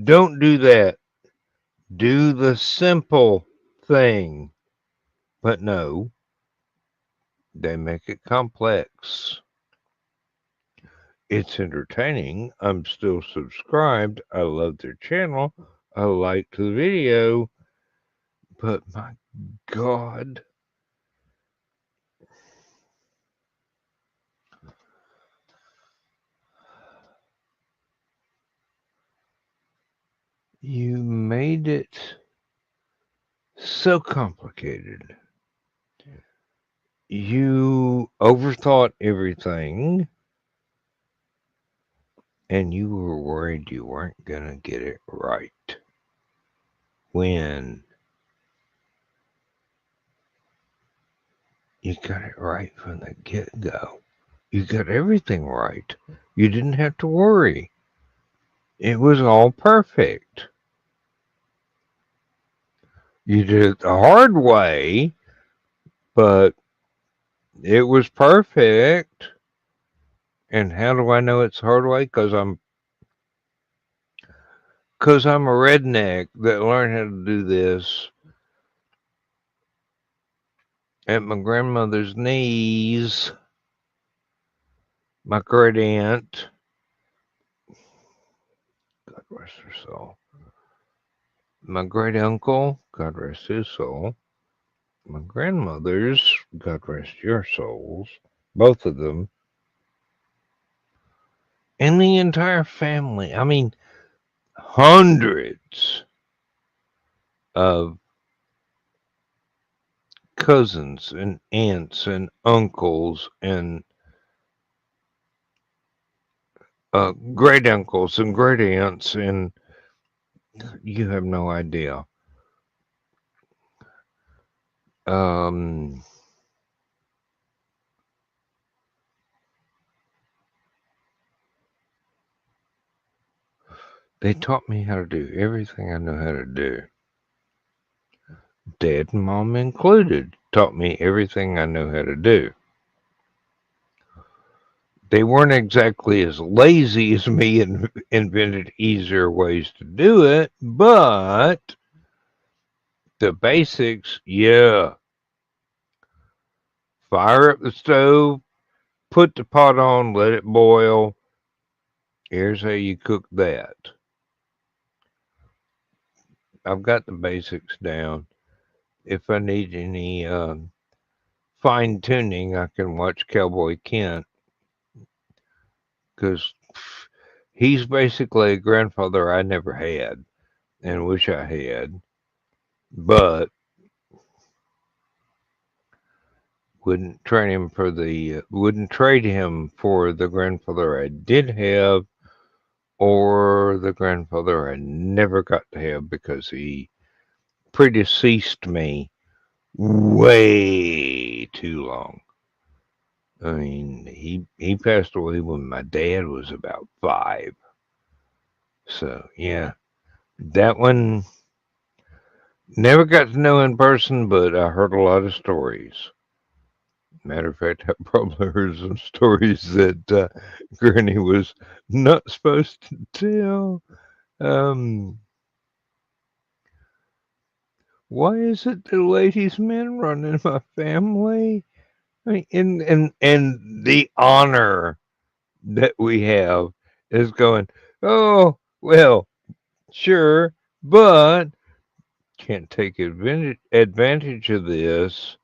don't do that. Do the simple thing. But no, they make it complex. It's entertaining. I'm still subscribed. I love their channel. I liked the video. But my God. You made it so complicated. You overthought everything. And you were worried you weren't going to get it right. When you got it right from the get-go. You got everything right. You didn't have to worry. It was all perfect. You did it the hard way, but it was perfect. And how do I know it's the hard way? Because I'm a redneck that learned how to do this at my grandmother's knees. My great aunt, God rest her soul. My great uncle, God rest his soul. My grandmother's, God rest your souls, both of them. And the entire family. I mean, hundreds of cousins and aunts and uncles and great uncles and great aunts, and you have no idea. Um, they taught me how to do everything I know how to do. Dad and mom included taught me everything I know how to do. They weren't exactly as lazy as me and invented easier ways to do it, but the basics, yeah. Fire up the stove, put the pot on, let it boil. Here's how you cook that. I've got the basics down. If I need any fine tuning, I can watch Cowboy Kent because he's basically a grandfather I never had and wish I had, but wouldn't trade him for the grandfather I did have or the grandfather I never got to have because he predeceased me way too long. I mean, he passed away when my dad was about 5. So yeah, that one never got to know in person, but I heard a lot of stories. Matter of fact, I probably heard some stories that Granny was not supposed to tell. Um, why is it the ladies' men run in my family? I mean, and the honor that we have is going, oh, well, sure, but can't take advantage of this.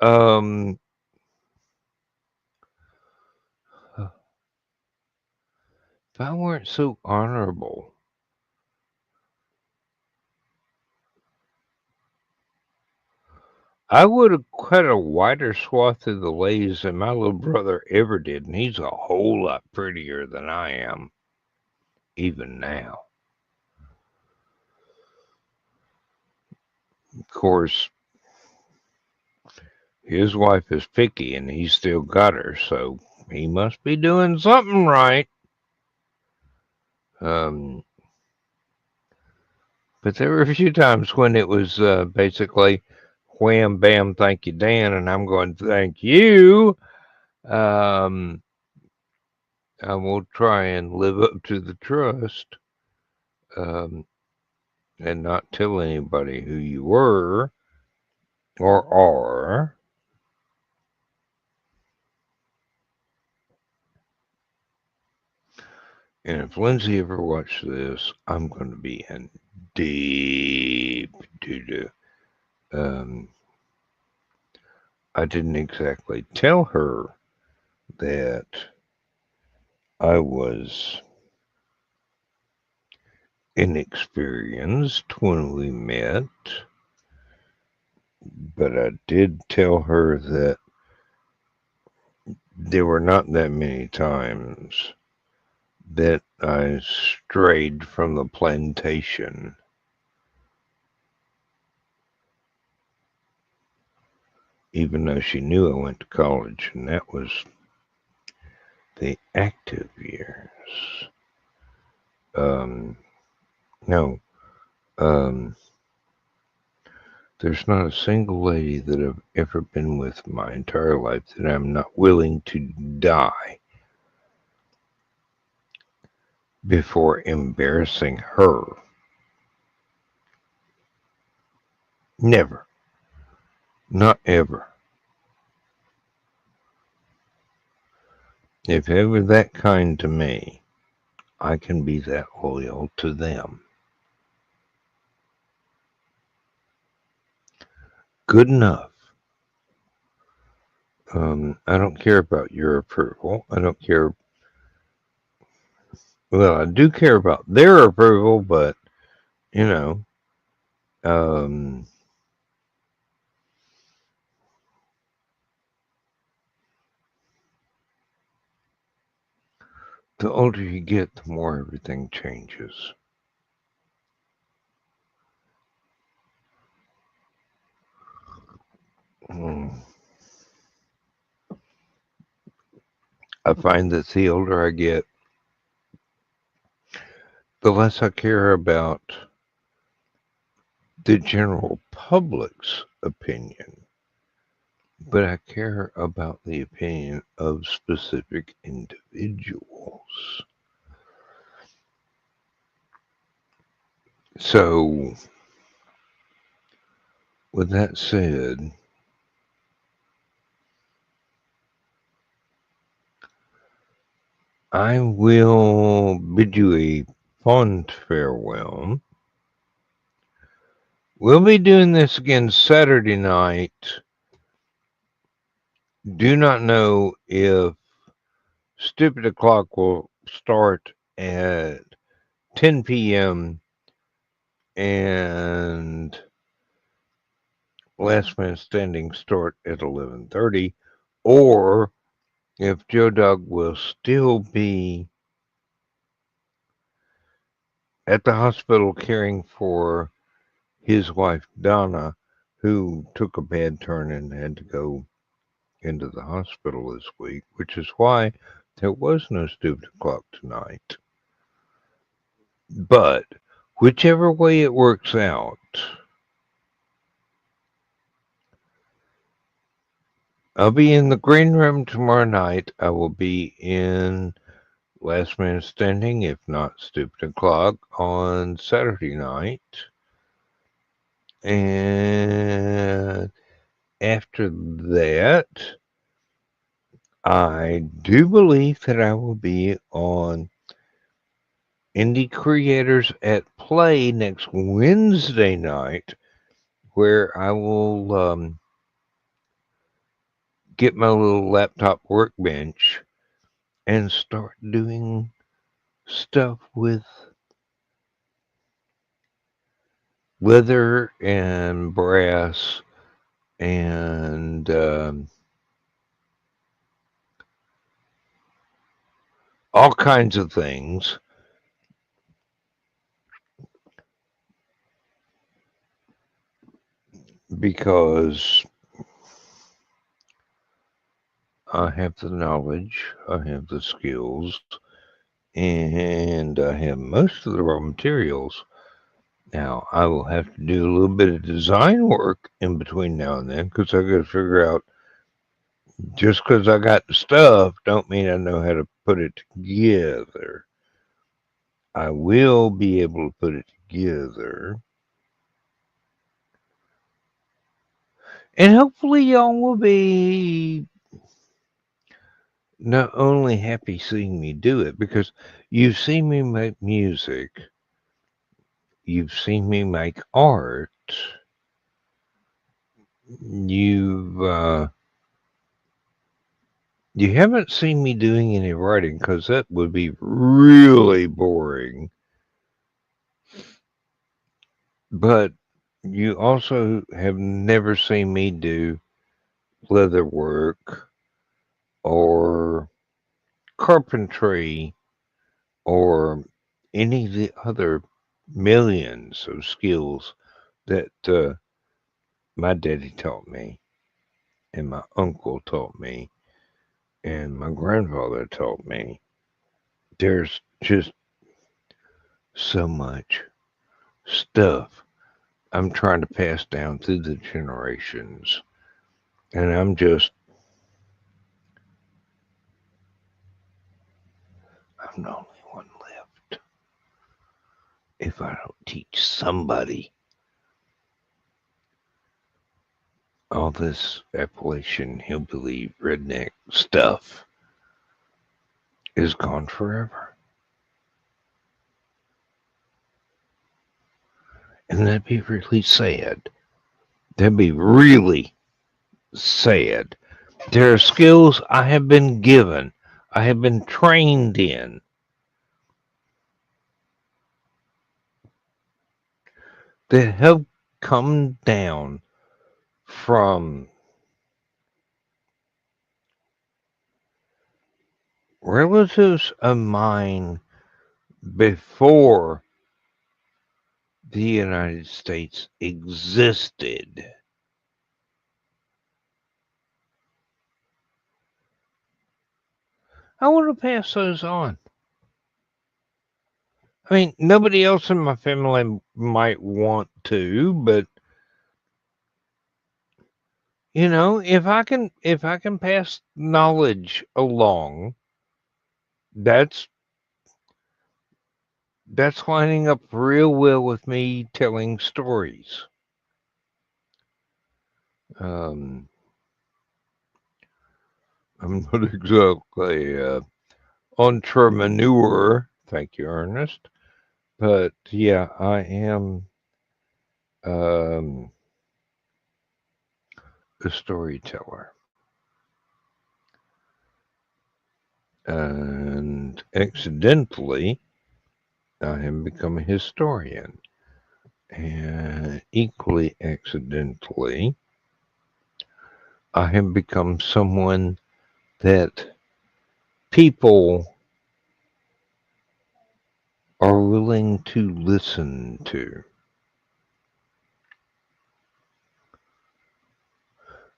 Um, if I weren't so honorable, I would have cut a wider swath of the ladies than my little brother ever did, and he's a whole lot prettier than I am, even now. Of course, his wife is picky, and he's still got her, so he must be doing something right. Um, but there were a few times when it was basically wham, bam, thank you, Dan, and I'm going, thank you. Um, I will try and live up to the trust um, and not tell anybody who you were or are. And if Lindsay ever watched this, I'm going to be in deep doo-doo. I didn't exactly tell her that I was inexperienced when we met, but I did tell her that there were not that many times that I strayed from the plantation. Even though she knew I went to college, and that was the active years. No, um, there's not a single lady that I've ever been with my entire life that I'm not willing to die before embarrassing her. Never. Not ever. If ever that kind to me, I can be that loyal to them. Good enough. I don't care about your approval. I don't care Well, I do care about their approval, but you know, um, the older you get, the more everything changes. Mm. I find that the older I get, the less I care about the general public's opinion, but I care about the opinion of specific individuals. So, with that said, I will bid you a fond farewell. We'll be doing this again Saturday night. Do not know if Stupid O'Clock will start at 10 p.m. and Last Man Standing start at 11:30, or if Joe Dog will still be at the hospital caring for his wife Donna, who took a bad turn and had to go into the hospital this week, which is why there was no Stupid O'Clock tonight. But whichever way it works out, I'll be in the green room tomorrow night. I will be in Last Man Standing, if not Stupid O'Clock, on Saturday night. And after that, I do believe that I will be on Indie Creators at Play next Wednesday night, where I will get my little laptop workbench and start doing stuff with leather and brass and all kinds of things, because I have the knowledge, I have the skills, and I have most of the raw materials. Now, I will have to do a little bit of design work in between now and then, because I got to figure out, just because I got the stuff don't mean I know how to put it together. I will be able to put it together. And hopefully y'all will be not only happy seeing me do it, because you've seen me make music, you've seen me make art, you haven't seen me doing any writing, because that would be really boring. But you also have never seen me do leather work or carpentry or any of the other millions of skills that my daddy taught me and my uncle taught me and my grandfather taught me. There's just so much stuff I'm trying to pass down through the generations. And I'm the only one left. If I don't teach somebody, all this Appalachian hillbilly redneck stuff is gone forever. And that'd be really sad. That'd be really sad. There are skills I have been given, I have been trained in, that have come down from relatives of mine before the United States existed. I want to pass those on. I mean, nobody else in my family might want to, but you know, if I can pass knowledge along, that's lining up real well with me telling stories. I'm not exactly entrepreneur, thank you, Ernest, but yeah, I am a storyteller. And accidentally, I have become a historian. And equally accidentally, I have become someone that people are willing to listen to.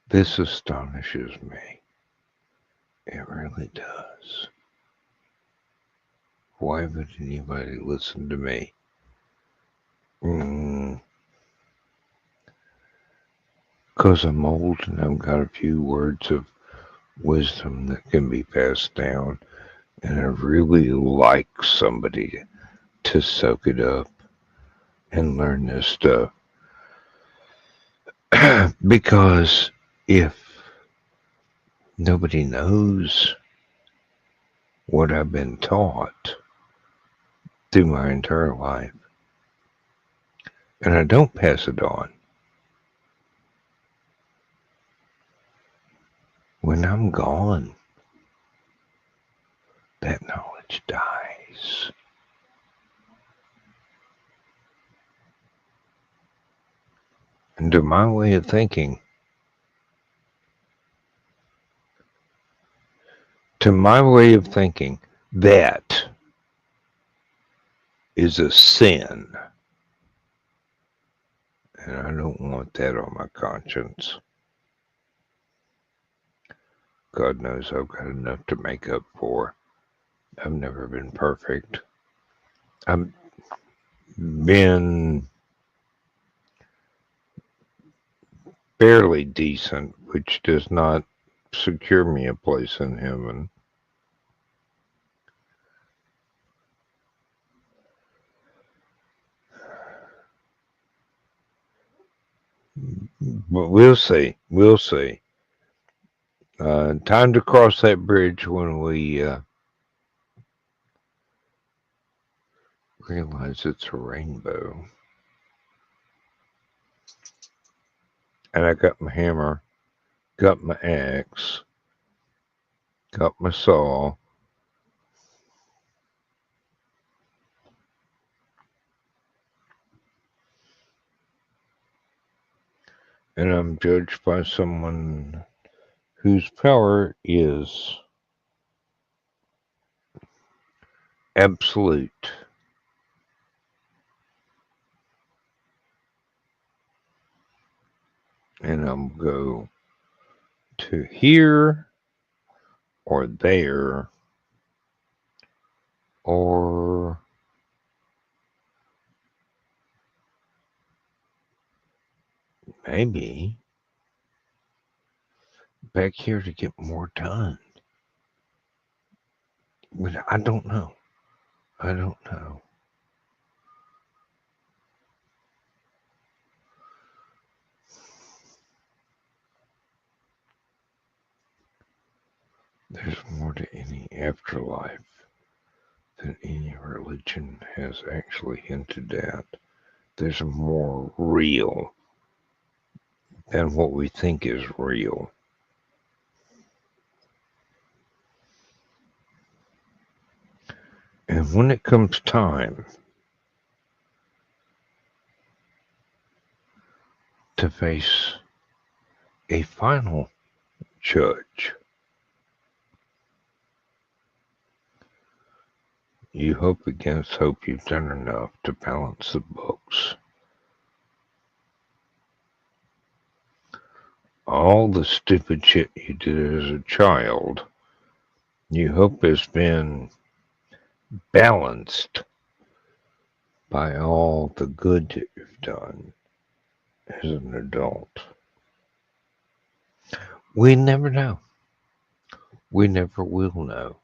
This astonishes me. It really does. Why would anybody listen to me? Because I'm old and I've got a few words of wisdom that can be passed down. And I really like somebody to soak it up and learn this stuff. Because if nobody knows what I've been taught through my entire life, and I don't pass it on, when I'm gone, that knowledge dies. And to my way of thinking, that is a sin. And I don't want that on my conscience. God knows I've got enough to make up for. I've never been perfect. I've been barely decent, which does not secure me a place in heaven. But we'll see. We'll see. Time to cross that bridge when we realize it's a rainbow. And I got my hammer, got my axe, got my saw. And I'm judged by someone whose power is absolute. And I'll go to here or there or maybe back here to get more done. But I don't know. I don't know. There's more to any afterlife than any religion has actually hinted at. There's more real than what we think is real. And when it comes time to face a final judge. You hope against hope you've done enough to balance the books. All the stupid shit you did as a child, you hope has been balanced by all the good that you've done as an adult. We never know. We never will know.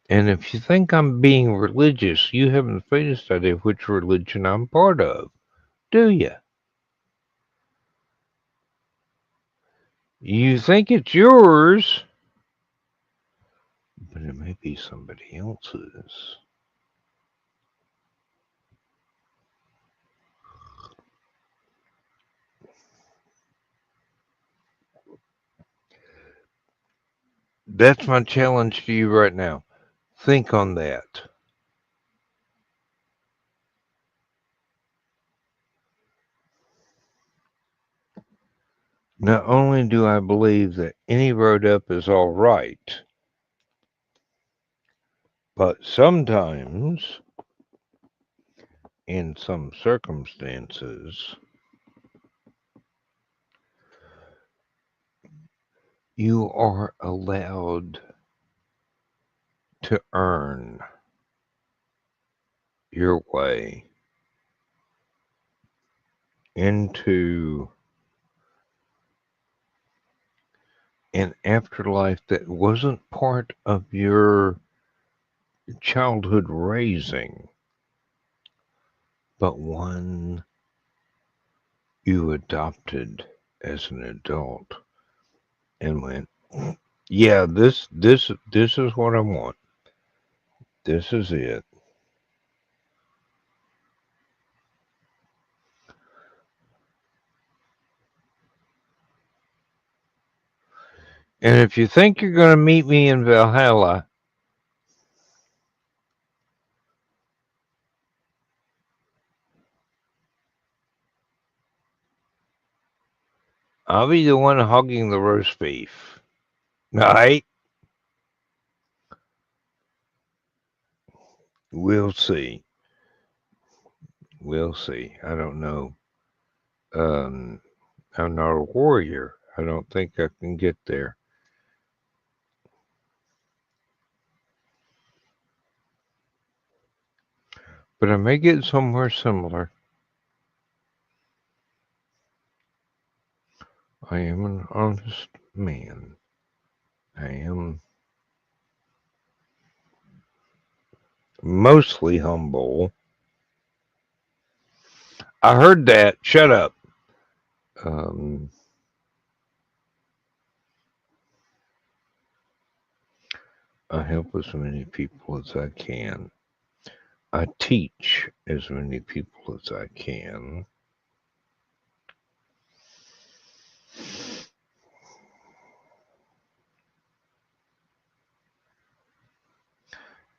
And if you think I'm being religious, you haven't the faintest idea which religion I'm part of, do you? You think it's yours, but it may be somebody else's. That's my challenge to you right now. Think on that. Not only do I believe that any road up is all right, but sometimes, in some circumstances, you are allowed to earn your way into an afterlife that wasn't part of your childhood raising, but one you adopted as an adult and went, yeah, this is what I want. This is it. And if you think you're going to meet me in Valhalla, I'll be the one hogging the roast beef. All right? We'll see. We'll see. I don't know. I'm not a warrior. I don't think I can get there. But I may get somewhere similar. I am an honest man. I am mostly humble. I heard that. Shut up. I help as many people as I can. I teach as many people as I can.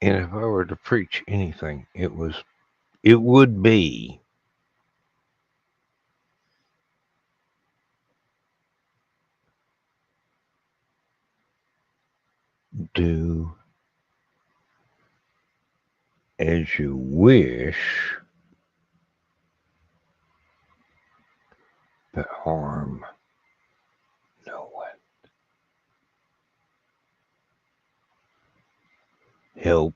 And if I were to preach anything, it would be do as you wish, but harm no one. Help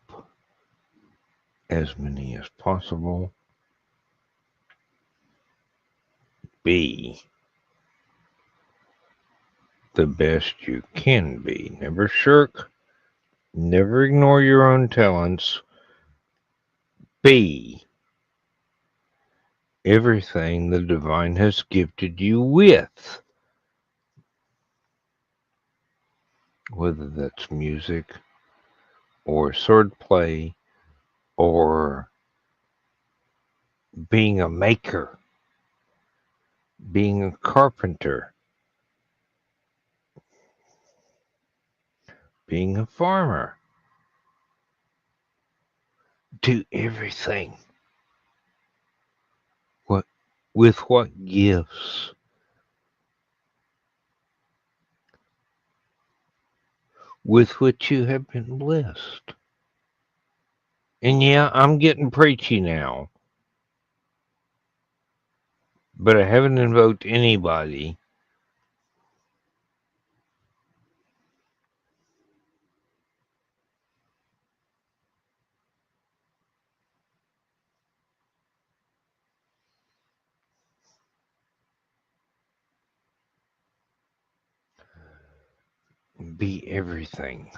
as many as possible. Be the best you can be. Never shirk. Never ignore your own talents. Be everything the divine has gifted you with. Whether that's music or swordplay or being a maker, being a carpenter, being a farmer. Do everything with what gifts with which you have been blessed. And yeah, I'm getting preachy now, but I haven't invoked anybody. Be everything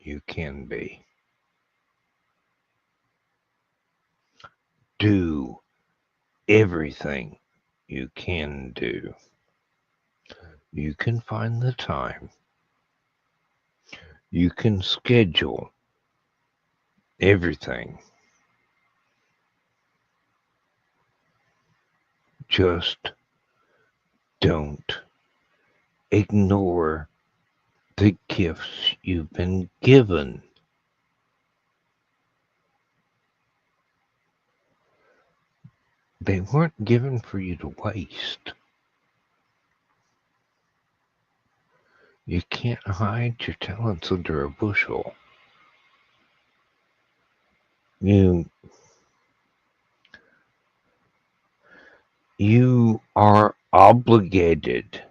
you can be. Do everything you can do. You can find the time. You can schedule everything. Just don't ignore the gifts you've been given. They weren't given for you to waste. You can't hide your talents under a bushel. You are obligated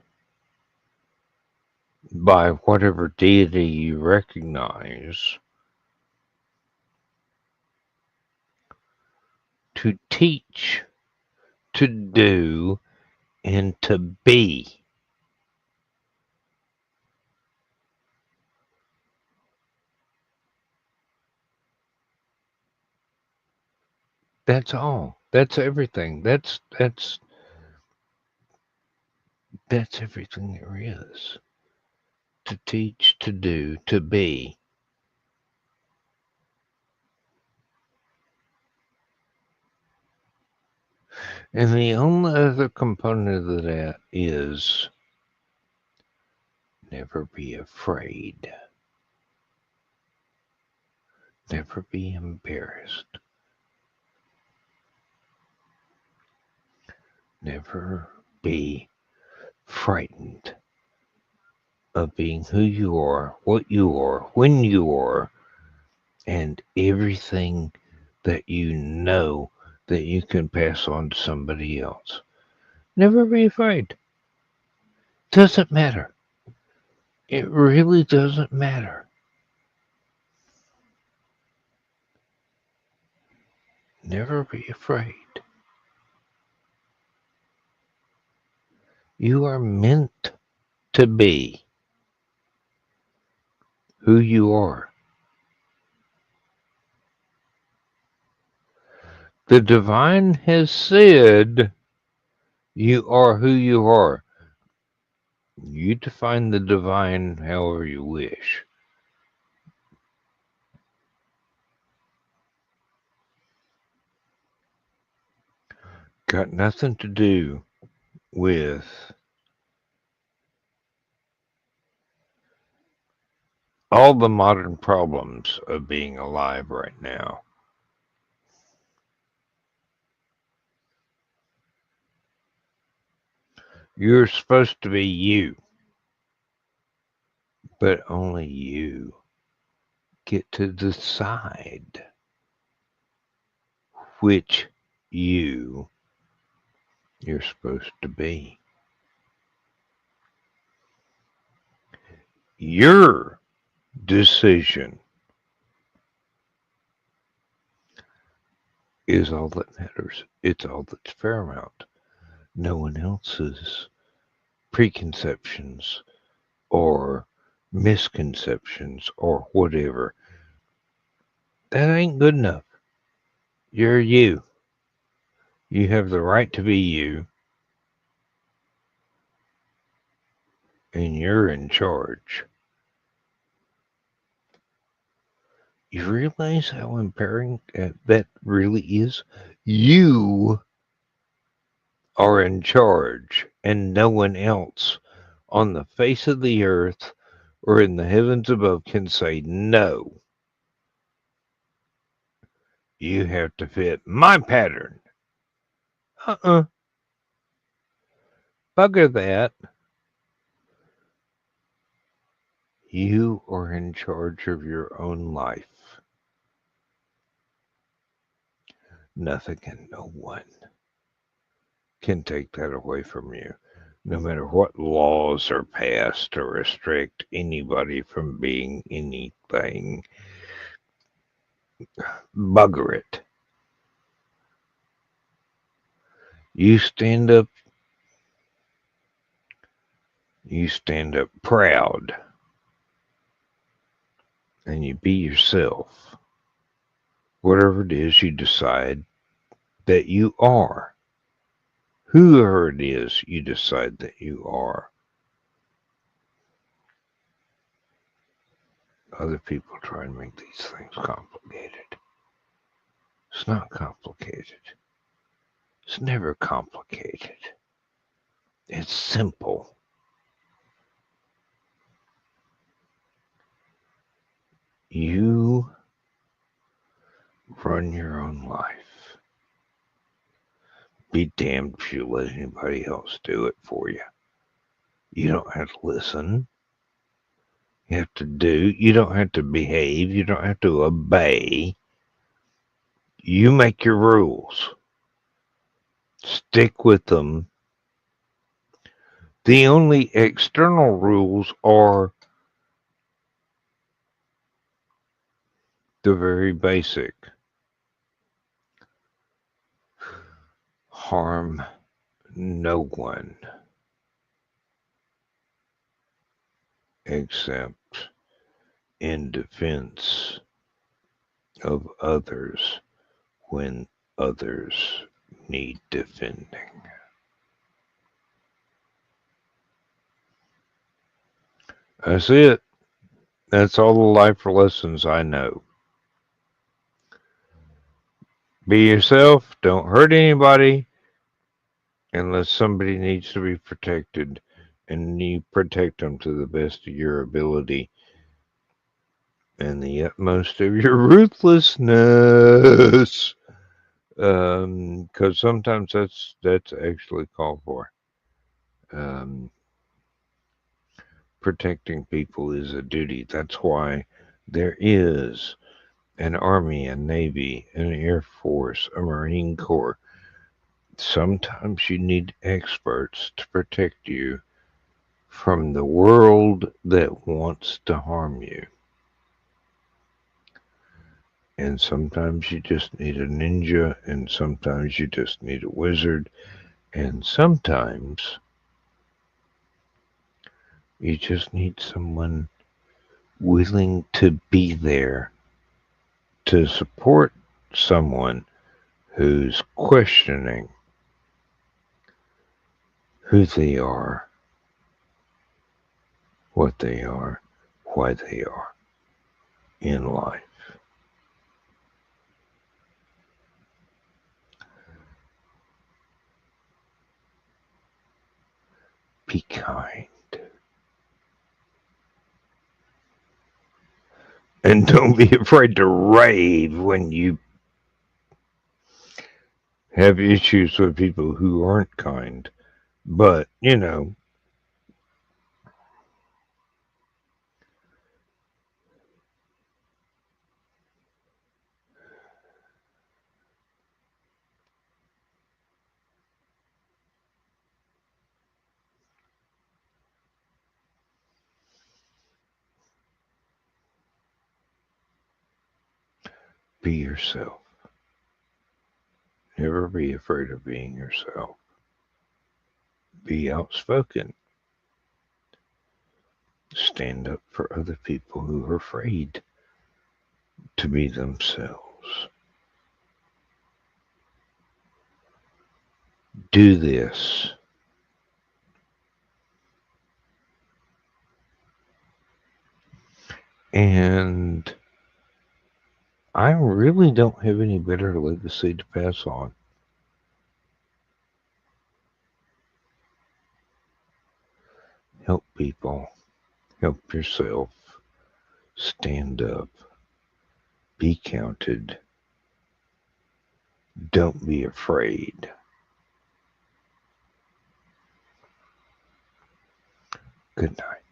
by whatever deity you recognize to teach, to do, and to be. That's all. That's everything. That's everything there is. To teach, to do, to be. And the only other component of that is never be afraid. Never be embarrassed. Never be frightened of being who you are, what you are, when you are, and everything that you know that you can pass on to somebody else. Never be afraid. Doesn't matter. It really doesn't matter. Never be afraid. You are meant to be who you are. The divine has said you are who you are. You define the divine however you wish. Got nothing to do with all the modern problems of being alive right now. You're supposed to be you, but only you get to decide which you're supposed to be. Your decision is all that matters. It's all that's paramount. No one else's preconceptions or misconceptions or whatever. That ain't good enough. You're you. You have the right to be you. And you're in charge. You realize how empowering that really is? You are in charge, and no one else on the face of the earth or in the heavens above can say no. You have to fit my pattern. Bugger that. You are in charge of your own life. Nothing and no one can take that away from you. No matter what laws are passed to restrict anybody from being anything, bugger it. You stand up proud, and you be yourself. Whatever it is you decide that you are. Whoever it is you decide that you are. Other people try and make these things complicated. It's not complicated. It's never complicated. It's simple. You run your own life. Be damned if you let anybody else do it for you. You don't have to listen. You have to do. You don't have to behave. You don't have to obey. You make your rules. Stick with them. The only external rules are the very basic. Harm no one except in defense of others when others need defending. That's it. That's all the life lessons I know. Be yourself. Don't hurt anybody unless somebody needs to be protected. And you protect them to the best of your ability and the utmost of your ruthlessness. Because sometimes that's actually called for. Protecting people is a duty. That's why there is an Army, a Navy, an Air Force, a Marine Corps. Sometimes you need experts to protect you from the world that wants to harm you. And sometimes you just need a ninja, and sometimes you just need a wizard, and sometimes you just need someone willing to be there to support someone who's questioning who they are, what they are, why they are in life. Be kind. And don't be afraid to rave when you have issues with people who aren't kind. But, be yourself. Never be afraid of being yourself. Be outspoken. Stand up for other people who are afraid to be themselves. Do this. And I really don't have any better legacy to pass on. Help people. Help yourself. Stand up. Be counted. Don't be afraid. Good night.